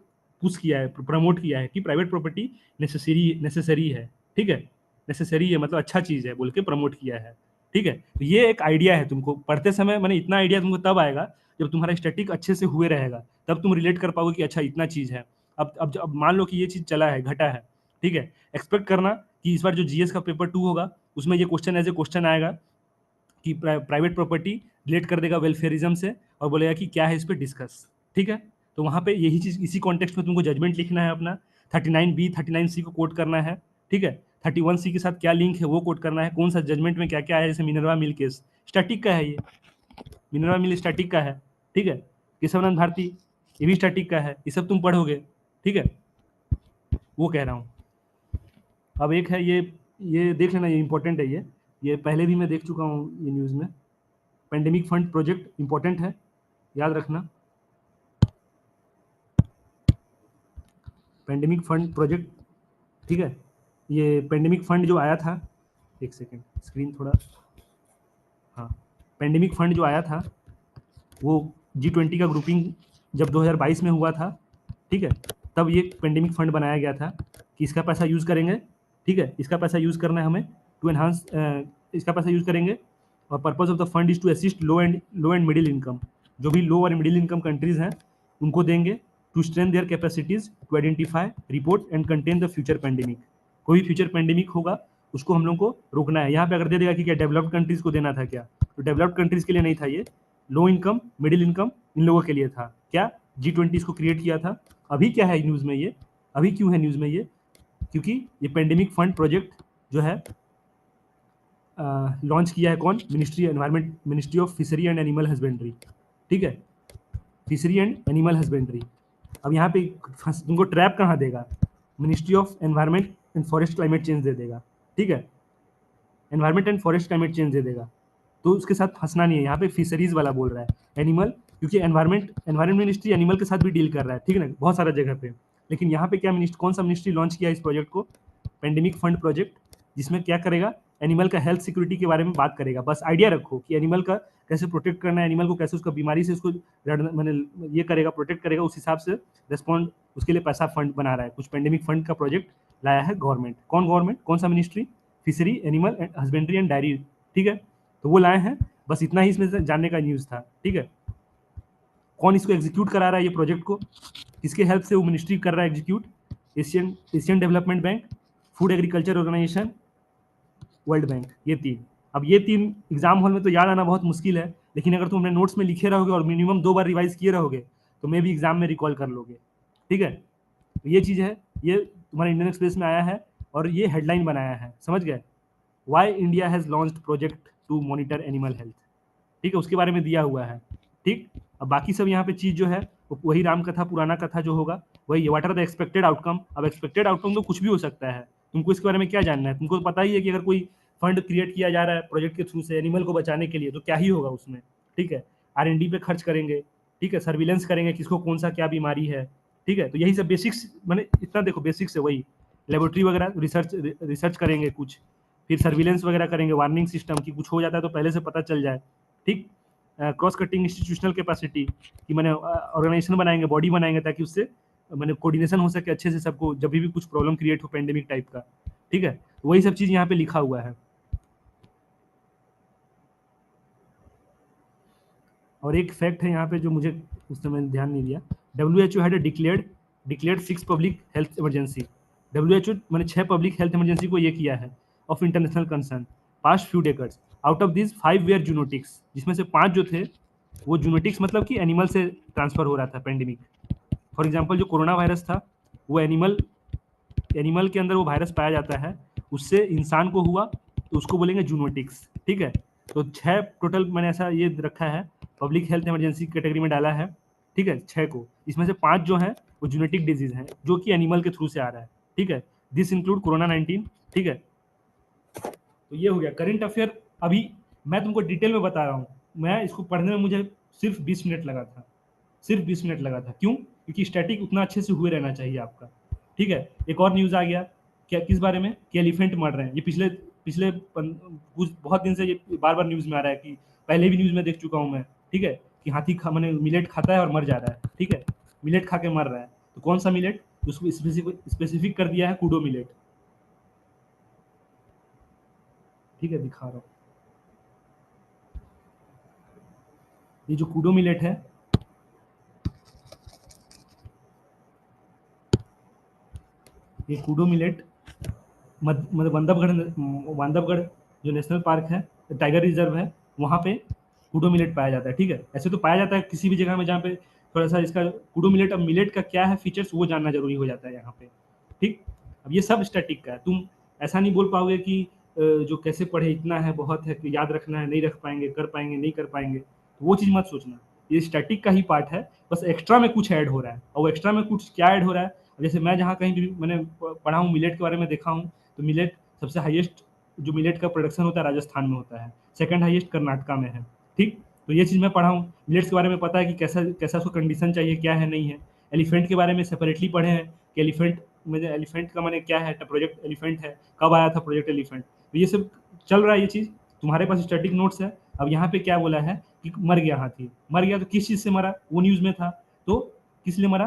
पुश किया है, प्रमोट किया है कि प्राइवेट प्रॉपर्टी नेसेसरी है। ठीक है, नेसेसरी है मतलब अच्छा चीज है बोल के प्रमोट किया है। ठीक है, तो ये एक आइडिया है, तुमको पढ़ते समय मैंने इतना आइडिया तुमको तब आएगा जब तुम्हारा स्टैटिक अच्छे से हुए रहेगा, तब तुम रिलेट कर पाओगे कि अच्छा इतना चीज है। अब मान लो कि ये चीज चला है, घटा है, ठीक है, एक्सपेक्ट करना कि इस बार जो जीएस का पेपर 2 होगा उसमें ये क्वेश्चन एज ए क्वेश्चन आएगा कि प्राइवेट प्रॉपर्टी रिलेट कर देगा वेलफेयरिज्म से और बोलेगा कि क्या है इस पर डिस्कस। ठीक है, तो वहाँ पे यही चीज, इसी कॉन्टेक्स्ट में तुमको जजमेंट लिखना है अपना, 39B 39C को कोट करना है। ठीक है, 31C के साथ क्या लिंक है वो कोट करना है, कौन सा जजमेंट में क्या क्या है, जैसे मिनरवा मिल केस स्टैटिक का है, ये मिनरवा मिल स्टैटिक का है। ठीक है, केशवनंद भारती ये भी स्टैटिक का है, ये सब तुम पढ़ोगे। ठीक है, वो कह रहा हूँ। अब एक है ये देख लेना, ये इंपॉर्टेंट है, ये पहले भी मैं देख चुका हूँ ये न्यूज़ में। पेंडेमिक फंड प्रोजेक्ट इंपॉर्टेंट है, याद रखना। पेंडेमिक फंड प्रोजेक्ट, ठीक है, ये पेंडेमिक फंड जो आया था, एक सेकेंड स्क्रीन थोड़ा, हाँ, पेंडेमिक फंड जो आया था वो G20 का ग्रुपिंग जब 2022 में हुआ था, ठीक है, तब ये पेंडेमिक फंड बनाया गया था कि इसका पैसा यूज़ करेंगे। ठीक है, इसका पैसा यूज़ करना है हमें टू एनहांस, इसका पैसा यूज़ करेंगे और purpose of the fund is to assist low and middle income, जो भी लो और मिडिल इनकम कंट्रीज हैं उनको देंगे, to strength their capacities to identify report and contain the future pandemic. कोई फ्यूचर पेंडेमिक होगा उसको हम लोग को रोकना है। यहाँ पे अगर दे देगा कि क्या डेवलप्ड कंट्रीज को देना था क्या, तो डेवलप्ड कंट्रीज के लिए नहीं था, ये low income middle income in लोगों के लिए था। क्या G20 इसको क्रिएट किया था। अभी क्या है न्यूज़ में ये, अभी क्यों है न्यूज़ में ये, क्योंकि ये पेंडेमिक फंड प्रोजेक्ट जो है लॉन्च किया है कौन, ministry environment, ministry of fishery and animal husbandry. ठीक है, फिशरी एंड एनिमल हस्बेंड्री। अब यहाँ पे तुमको ट्रैप कहाँ देगा, ministry of environment and forest climate change दे देगा। ठीक है, environment and forest climate change दे देगा, तो उसके साथ फंसना नहीं है। यहाँ पे फिशरीज वाला बोल रहा है, एनिमल, क्योंकि एनवायरमेंट मिनिस्ट्री एनिमल के साथ भी डील कर रहा है, ठीक है ना, बहुत सारा जगह पे। लेकिन यहाँ पे क्या मिनिस्ट्री, कौन सा मिनिस्ट्री लॉन्च किया इस प्रोजेक्ट को, पेंडेमिक फंड प्रोजेक्ट, जिसमें क्या करेगा, एनिमल का हेल्थ सिक्योरिटी के बारे में बात करेगा। बस आइडिया रखो कि एनिमल का कैसे प्रोटेक्ट करना है, एनिमल को कैसे उसका बीमारी से उसको मैंने ये करेगा, प्रोटेक्ट करेगा, उस हिसाब से रिस्पॉन्ड, उसके लिए पैसा फंड बना रहा है। कुछ पेंडेमिक फंड का प्रोजेक्ट लाया है गवर्नमेंट। कौन गवर्नमेंट, कौन सा ministry, fishery animal and husbandry and diary. ठीक है, तो वो लाए हैं, बस इतना ही इसमें से जानने का न्यूज़ था। ठीक है, कौन इसको एग्जीक्यूट करा रहा है ये प्रोजेक्ट को, किसके हेल्प से वो मिनिस्ट्री कर रहा है execute, Asian Development Bank, Food Agriculture Organization, World Bank, ये 3। अब ये 3 एग्जाम हॉल में तो याद आना बहुत मुश्किल है, लेकिन अगर तुम अपने नोट्स में लिखे रहोगे और मिनिमम 2 बार रिवाइज किए रहोगे तो मे भी एग्जाम में रिकॉल कर लोगे। ठीक है, तो ये चीज़ है, ये तुम्हारे इंडियन एक्सप्रेस में आया है और ये हेडलाइन बनाया है, समझ गए, why India has launched project to monitor animal health. ठीक है, उसके बारे में दिया हुआ है। ठीक, अब बाकी सब यहाँ पे चीज़ जो है वही राम कथा पुराना कथा जो होगा वही, what are the expected outcome. अब एक्सपेक्टेड आउटकम तो कुछ भी हो सकता है, तुमको इसके बारे में क्या जानना है, तुमको पता ही है कि अगर कोई फंड क्रिएट किया जा रहा है प्रोजेक्ट के थ्रू से एनिमल को बचाने के लिए तो क्या ही होगा उसमें। ठीक है, R&D पे खर्च करेंगे, ठीक है, सर्विलेंस करेंगे किसको कौन सा क्या बीमारी है। ठीक है, तो यही सब बेसिक्स, मैंने इतना देखो बेसिक्स है वही, लेबोरेटरी वगैरह रिसर्च करेंगे कुछ, फिर सर्विलेंस वगैरह करेंगे, वार्निंग सिस्टम की कुछ हो जाता है तो पहले से पता चल जाए। ठीक, क्रॉस कटिंग इंस्टीट्यूशनल कैपेसिटी कि मैंने ऑर्गेनाइजेशन बनाएंगे, बॉडी बनाएंगे ताकि उससे मैंने कोऑर्डिनेशन हो सके अच्छे से सबको, जब भी कुछ प्रॉब्लम क्रिएट हो पेंडेमिक टाइप का। ठीक है, वही सब चीज़ यहाँ पे लिखा हुआ है। और एक फैक्ट है यहाँ पे जो मुझे उस समय ध्यान नहीं दिया, WHO had declared 6 public health emergency. WHO मैंने 6 पब्लिक हेल्थ इमरजेंसी को ये किया है of international concern past few decades. Out of this 5 where zoonotics, जिसमें से 5 जो थे वो जूनोटिक्स मतलब कि एनिमल से ट्रांसफर हो रहा था पेंडेमिक। फॉर एग्जाम्पल जो कोरोना वायरस था वो एनिमल के अंदर वो वायरस पाया जाता है, उससे इंसान को हुआ तो उसको बोलेंगे जूनोटिक्स, ठीक है। तो 6 टोटल मैंने ऐसा ये रखा है, पब्लिक हेल्थ इमरजेंसी कैटेगरी में डाला है, ठीक है, 6 को। इसमें से 5 जो है वो जूनेटिक डिजीज है, जो कि एनिमल के थ्रू से आ रहा है, ठीक है। दिस इंक्लूड कोरोना 19, ठीक है। तो ये हो गया करंट अफेयर। अभी मैं तुमको डिटेल में बता रहा हूँ, मैं इसको पढ़ने में मुझे सिर्फ 20 मिनट लगा था, सिर्फ 20 मिनट लगा था। क्यों? क्योंकि स्टैटिक उतना अच्छे से हुए रहना चाहिए आपका, ठीक है। एक और न्यूज़ आ गया, क्या किस बारे में, कि एलिफेंट मर रहे हैं। ये पिछले पिछले कुछ बहुत दिन से ये बार बार न्यूज़ में आ रहा है, कि पहले भी न्यूज़ में देख चुका हूँ मैं, ठीक है, कि हाथी खा मैंने मिलेट खाता है और मर जा रहा है, ठीक है, मिलेट खा के मर रहा है। तो कौन सा मिलेट? उसको स्पेसिफिक कर दिया है, कूडो मिलेट, ठीक है, दिखा रहा हूँ। ये जो कूडो मिलेट है, ये कूडो मिलेट मतलब बांधवगढ़ जो नेशनल पार्क है, टाइगर रिजर्व है, वहाँ पे कूडो मिलेट पाया जाता है, ठीक है। ऐसे तो पाया जाता है किसी भी जगह में जहाँ पे थोड़ा सा इसका कूडो मिलेट, अब मिलेट का क्या है फीचर्स वो जानना जरूरी हो जाता है यहाँ पे, ठीक। अब ये सब स्टैटिक का है, तुम ऐसा नहीं बोल पाओगे कि जो कैसे पढ़े इतना है बहुत है कि याद रखना है, नहीं रख पाएंगे, कर पाएंगे नहीं कर पाएंगे, तो वो चीज़ मत सोचना। ये स्टैटिक का ही पार्ट है, बस एक्स्ट्रा में कुछ ऐड हो रहा है, और वो एक्स्ट्रा में कुछ क्या ऐड हो रहा है, जैसे मैं जहाँ कहीं भी मैंने पढ़ा हूँ, मिलेट के बारे में देखा हूँ, तो मिलेट सबसे हाईएस्ट जो मिलेट का प्रोडक्शन होता है राजस्थान में होता है, सेकंड हाईएस्ट कर्नाटका में है, ठीक। तो ये चीज़ मैं पढ़ा हूँ, मिलेट्स के बारे में पता है कि कैसा कैसा उसको कंडीशन चाहिए, क्या है नहीं है। एलिफेंट के बारे में सेपरेटली पढ़े हैं कि एलिफेंट में एलिफेंट का मैंने क्या है, प्रोजेक्ट एलिफेंट है, कब आया था प्रोजेक्ट एलिफेंट, तो ये सब चल रहा है। ये चीज़ तुम्हारे पास स्टैटिक नोट्स है। अब यहाँ पे क्या बोला है कि मर गया हाथी, मर गया तो किस चीज़ से मरा, वो न्यूज़ में था, तो किस लिए मरा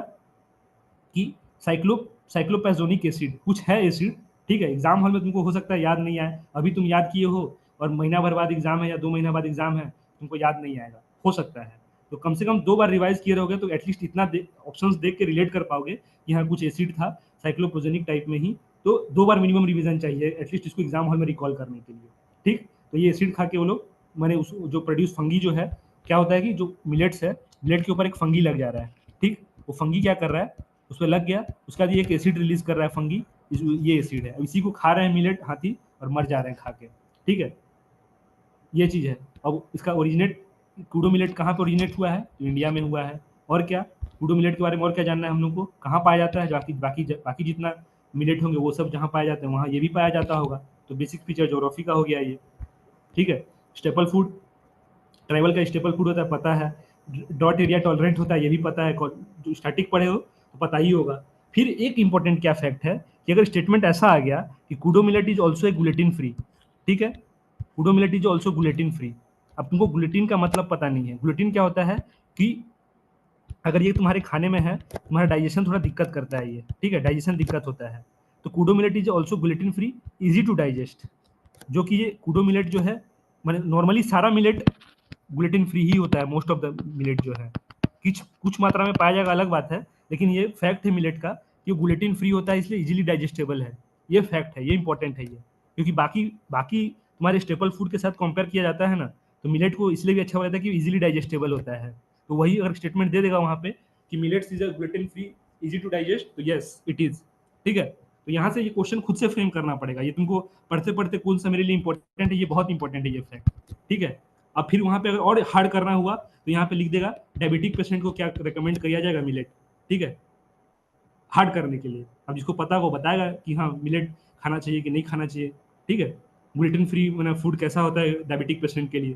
कि साइक्लोपेजोनिक एसिड कुछ है एसिड, ठीक है। एग्जाम हॉल में तुमको हो सकता है याद नहीं आए, अभी तुम याद किए हो और महीना भर बाद एग्जाम है या 2 महीना बाद एग्जाम है, तुमको याद नहीं आएगा, हो सकता है। तो कम से कम 2 बार रिवाइज किए रहोगे तो एटलीस्ट इतना ऑप्शंस देख के रिलेट कर पाओगे कि हाँ कुछ एसिड था साइक्लोपोजेनिक टाइप में ही, तो 2 बार मिनिमम रिवीजन चाहिए एटलीस्ट इसको एग्जाम हॉल में रिकॉल करने के लिए, ठीक। तो ये एसिड खा के वो लोग मैंने उस जो प्रोड्यूस फंगी जो है, क्या होता है कि जो मिलेट्स है, मिलेट के ऊपर एक फंगी लग जा रहा है, ठीक। वो फंगी क्या कर रहा है, उस पर लग गया, उसके बाद ये एक एसिड रिलीज कर रहा है फंगी, ये एसिड है, इसी को खा रहे हैं मिलेट हाथी और मर जा रहे हैं खा के, ठीक है। ये चीज़ है। अब इसका ओरिजिनेट कूडो मिलेट कहाँ पे ओरिजिनेट हुआ है, तो इंडिया में हुआ है। और क्या कूडो मिलेट के बारे में और क्या जानना है हम लोग को, कहाँ पाया जाता है, बाकी बाकी बाकी जितना मिलेट होंगे वो सब जहाँ पाया जाता है वहाँ ये भी पाया जाता होगा। तो बेसिक फीचर ज्योग्राफी का हो गया ये, ठीक है। स्टेपल फूड, ट्राइबल का स्टेपल फूड होता है पता है, डॉट एरिया टॉलरेंट होता है ये भी पता है, जो स्टैटिक पढ़े हो तो पता ही होगा। फिर एक इंपॉर्टेंट क्या फैक्ट है कि अगर स्टेटमेंट ऐसा आ गया कि Koodo millet is also a gluten free, ठीक है, Koodo millet is also gluten free. अब तुमको ग्लूटेन का मतलब पता नहीं है, ग्लूटेन क्या होता है कि अगर ये तुम्हारे खाने में है, तुम्हारा डाइजेशन थोड़ा दिक्कत करता है ये, ठीक है, डाइजेशन दिक्कत होता है, तो kodo millet is also gluten free, easy to digest. जो कि ये कूडो मिलेट जो है, मैंने नॉर्मली सारा मिलेट ग्लूटेन फ्री ही होता है, मोस्ट ऑफ द मिलेट जो है, कुछ कुछ मात्रा में पाया जाएगा अलग बात है, लेकिन ये फैक्ट है मिलेट का, ये ग्लूटेन फ्री होता है इसलिए इजीली डाइजेस्टेबल है। ये फैक्ट है, ये इंपॉर्टेंट है ये, क्योंकि बाकी बाकी तुम्हारे स्टेपल फूड के साथ कंपेयर किया जाता है ना, तो मिलेट को इसलिए भी अच्छा हो जाता है कि इजीली डाइजेस्टेबल होता है। तो वही अगर स्टेटमेंट दे देगा वहाँ पे कि millets is gluten free, easy to digest, तो यस इट इज, ठीक है। तो यहाँ से ये क्वेश्चन खुद से फ्रेम करना पड़ेगा, ये तुमको पढ़ते पढ़ते कौन सा मेरे लिए इंपॉर्टेंट है, ये बहुत इंपॉर्टेंट है ये फैक्ट, ठीक है। अब फिर वहाँ पे अगर और हार्ड करना हुआ तो यहाँ पे लिख देगा डायबिटिक पेशेंट को क्या रिकमेंड किया जाएगा, मिलेट, ठीक है, हार्ड करने के लिए। अब जिसको पता वो बताएगा कि हाँ मिलेट खाना चाहिए कि नहीं खाना चाहिए, ठीक है। ग्लूटेन फ्री मैंने फूड कैसा होता है डायबिटिक पेशेंट के लिए,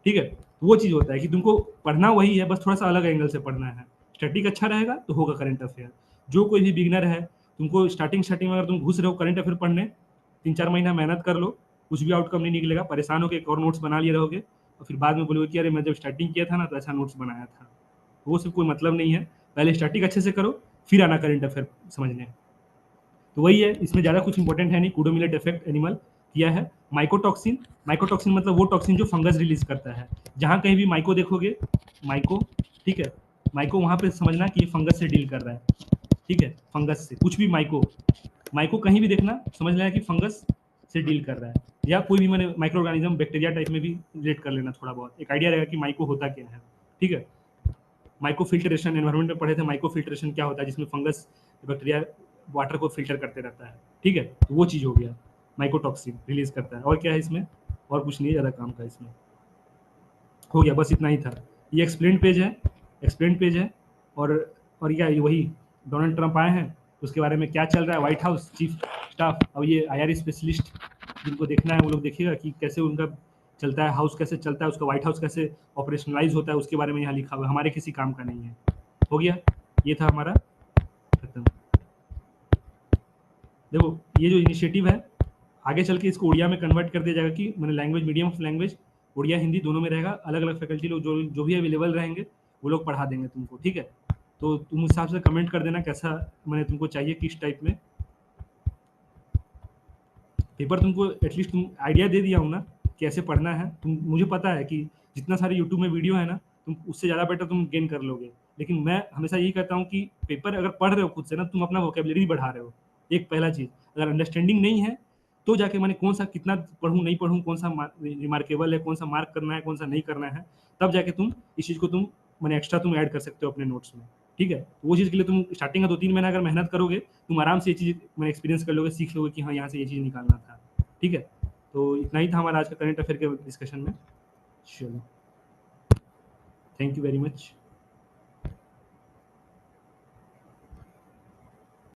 ठीक है। तो वो चीज़ होता है कि तुमको पढ़ना वही है, बस थोड़ा सा अलग एंगल से पढ़ना है। स्टैटिक अच्छा रहेगा तो होगा करंट अफेयर। जो कोई भी बिगनर है, तुमको स्टार्टिंग स्टार्टिंग में अगर तुम घुस रहे हो करंट अफेयर पढ़ने, 3-4 महीना मेहनत कर लो, कुछ भी आउटकम नहीं निकलेगा, परेशान होकर एक और नोट्स बना लिए रहोगे और फिर बाद में बोलोगे कि अरे मैं जब स्टार्टिंग किया था ना तो ऐसा नोट्स बनाया था। वो सब कोई मतलब नहीं है, पहले स्टार्टिंग अच्छे से करो फिर आना करंट अफेयर समझने। तो वही है, इसमें ज़्यादा कुछ इंपॉर्टेंट है नहीं। कूडोमिलेट इफेक्ट एनिमल किया है। माइकोटॉक्सिन, माइकोटॉक्सिन मतलब वो टॉक्सिन जो फंगस रिलीज करता है। जहाँ कहीं भी माइको देखोगे, माइको, ठीक है, माइको वहाँ पे समझना कि ये फंगस से डील कर रहा है, ठीक है, फंगस से कुछ भी माइको, माइको कहीं भी देखना समझ लेना कि फंगस से डील कर रहा है, या कोई भी मैंने माइक्रो ऑर्गेनिज्म बैक्टीरिया टाइप में भी रिलेट कर लेना, थोड़ा बहुत एक आइडिया रहेगा कि माइको होता क्या है, ठीक है। माइको फिल्ट्रेशन एनवायरमेंट में पढ़े थे, माइको फिल्ट्रेशन क्या होता है, जिसमें फंगस बैक्टीरिया वाटर को फिल्टर करते रहता है, ठीक है। तो वो चीज़ हो गया, माइकोटॉक्सिन रिलीज करता है। और क्या है इसमें, और कुछ नहीं है ज़्यादा काम का इसमें। हो गया, बस इतना ही था। ये एक्सप्लेन पेज है, एक्सप्लेन पेज है। और क्या ये वही डोनाल्ड ट्रंप आए हैं, उसके बारे में क्या चल रहा है, व्हाइट हाउस चीफ स्टाफ और ये आईआर स्पेशलिस्ट जिनको देखना है वो लोग देखिएगा कि कैसे उनका चलता है, हाउस कैसे चलता है, उसका व्हाइट हाउस कैसे ऑपरेशनलाइज होता है, उसके बारे में यहाँ लिखा हुआ है। हमारे किसी काम का नहीं है। हो गया, ये था हमारा खत्म। देखो ये जो इनिशिएटिव है, आगे चल के इसको उड़िया में कन्वर्ट कर दिया जाएगा कि मैंने language, medium of language Odia Hindi दोनों में रहेगा। अलग अलग फैकल्टी लोग जो भी अवेलेबल रहेंगे वो लोग पढ़ा देंगे तुमको, ठीक है। तो तुम उस हिसाब से कमेंट कर देना कैसा मैंने तुमको चाहिए, किस टाइप में पेपर। तुमको एटलीस्ट तुम आइडिया दे दिया हूँ ना कैसे पढ़ना है। मुझे पता है कि जितना सारे यूट्यूब में वीडियो है ना, तुम उससे ज़्यादा बेटर तुम गेन कर लोगे। लेकिन मैं हमेशा यही कहता हूँ कि पेपर अगर पढ़ रहे हो खुद से ना, तुम अपना वोकेबलरी बढ़ा रहे हो। एक पहला चीज़, अगर अंडरस्टैंडिंग नहीं है तो जाके मैंने कौन सा कितना पढ़ूँ नहीं पढ़ूँ, कौन सा रिमार्केबल है, कौन सा मार्क करना है, कौन सा नहीं करना है, तब जाके तुम इस चीज़ को तुम मैंने एक्स्ट्रा तुम ऐड कर सकते हो अपने नोट्स में, ठीक है। तो वो चीज़ के लिए तुम स्टार्टिंग का 2-3 महीना अगर मेहनत करोगे, तुम आराम से ये चीज़ मैंने एक्सपीरियंस कर लोगे, सीख लोगे कि हाँ यहाँ से ये चीज़ निकालना था, ठीक है। तो इतना ही था हमारा आज का करंट अफेयर के डिस्कशन में। चलो, थैंक यू वेरी मच।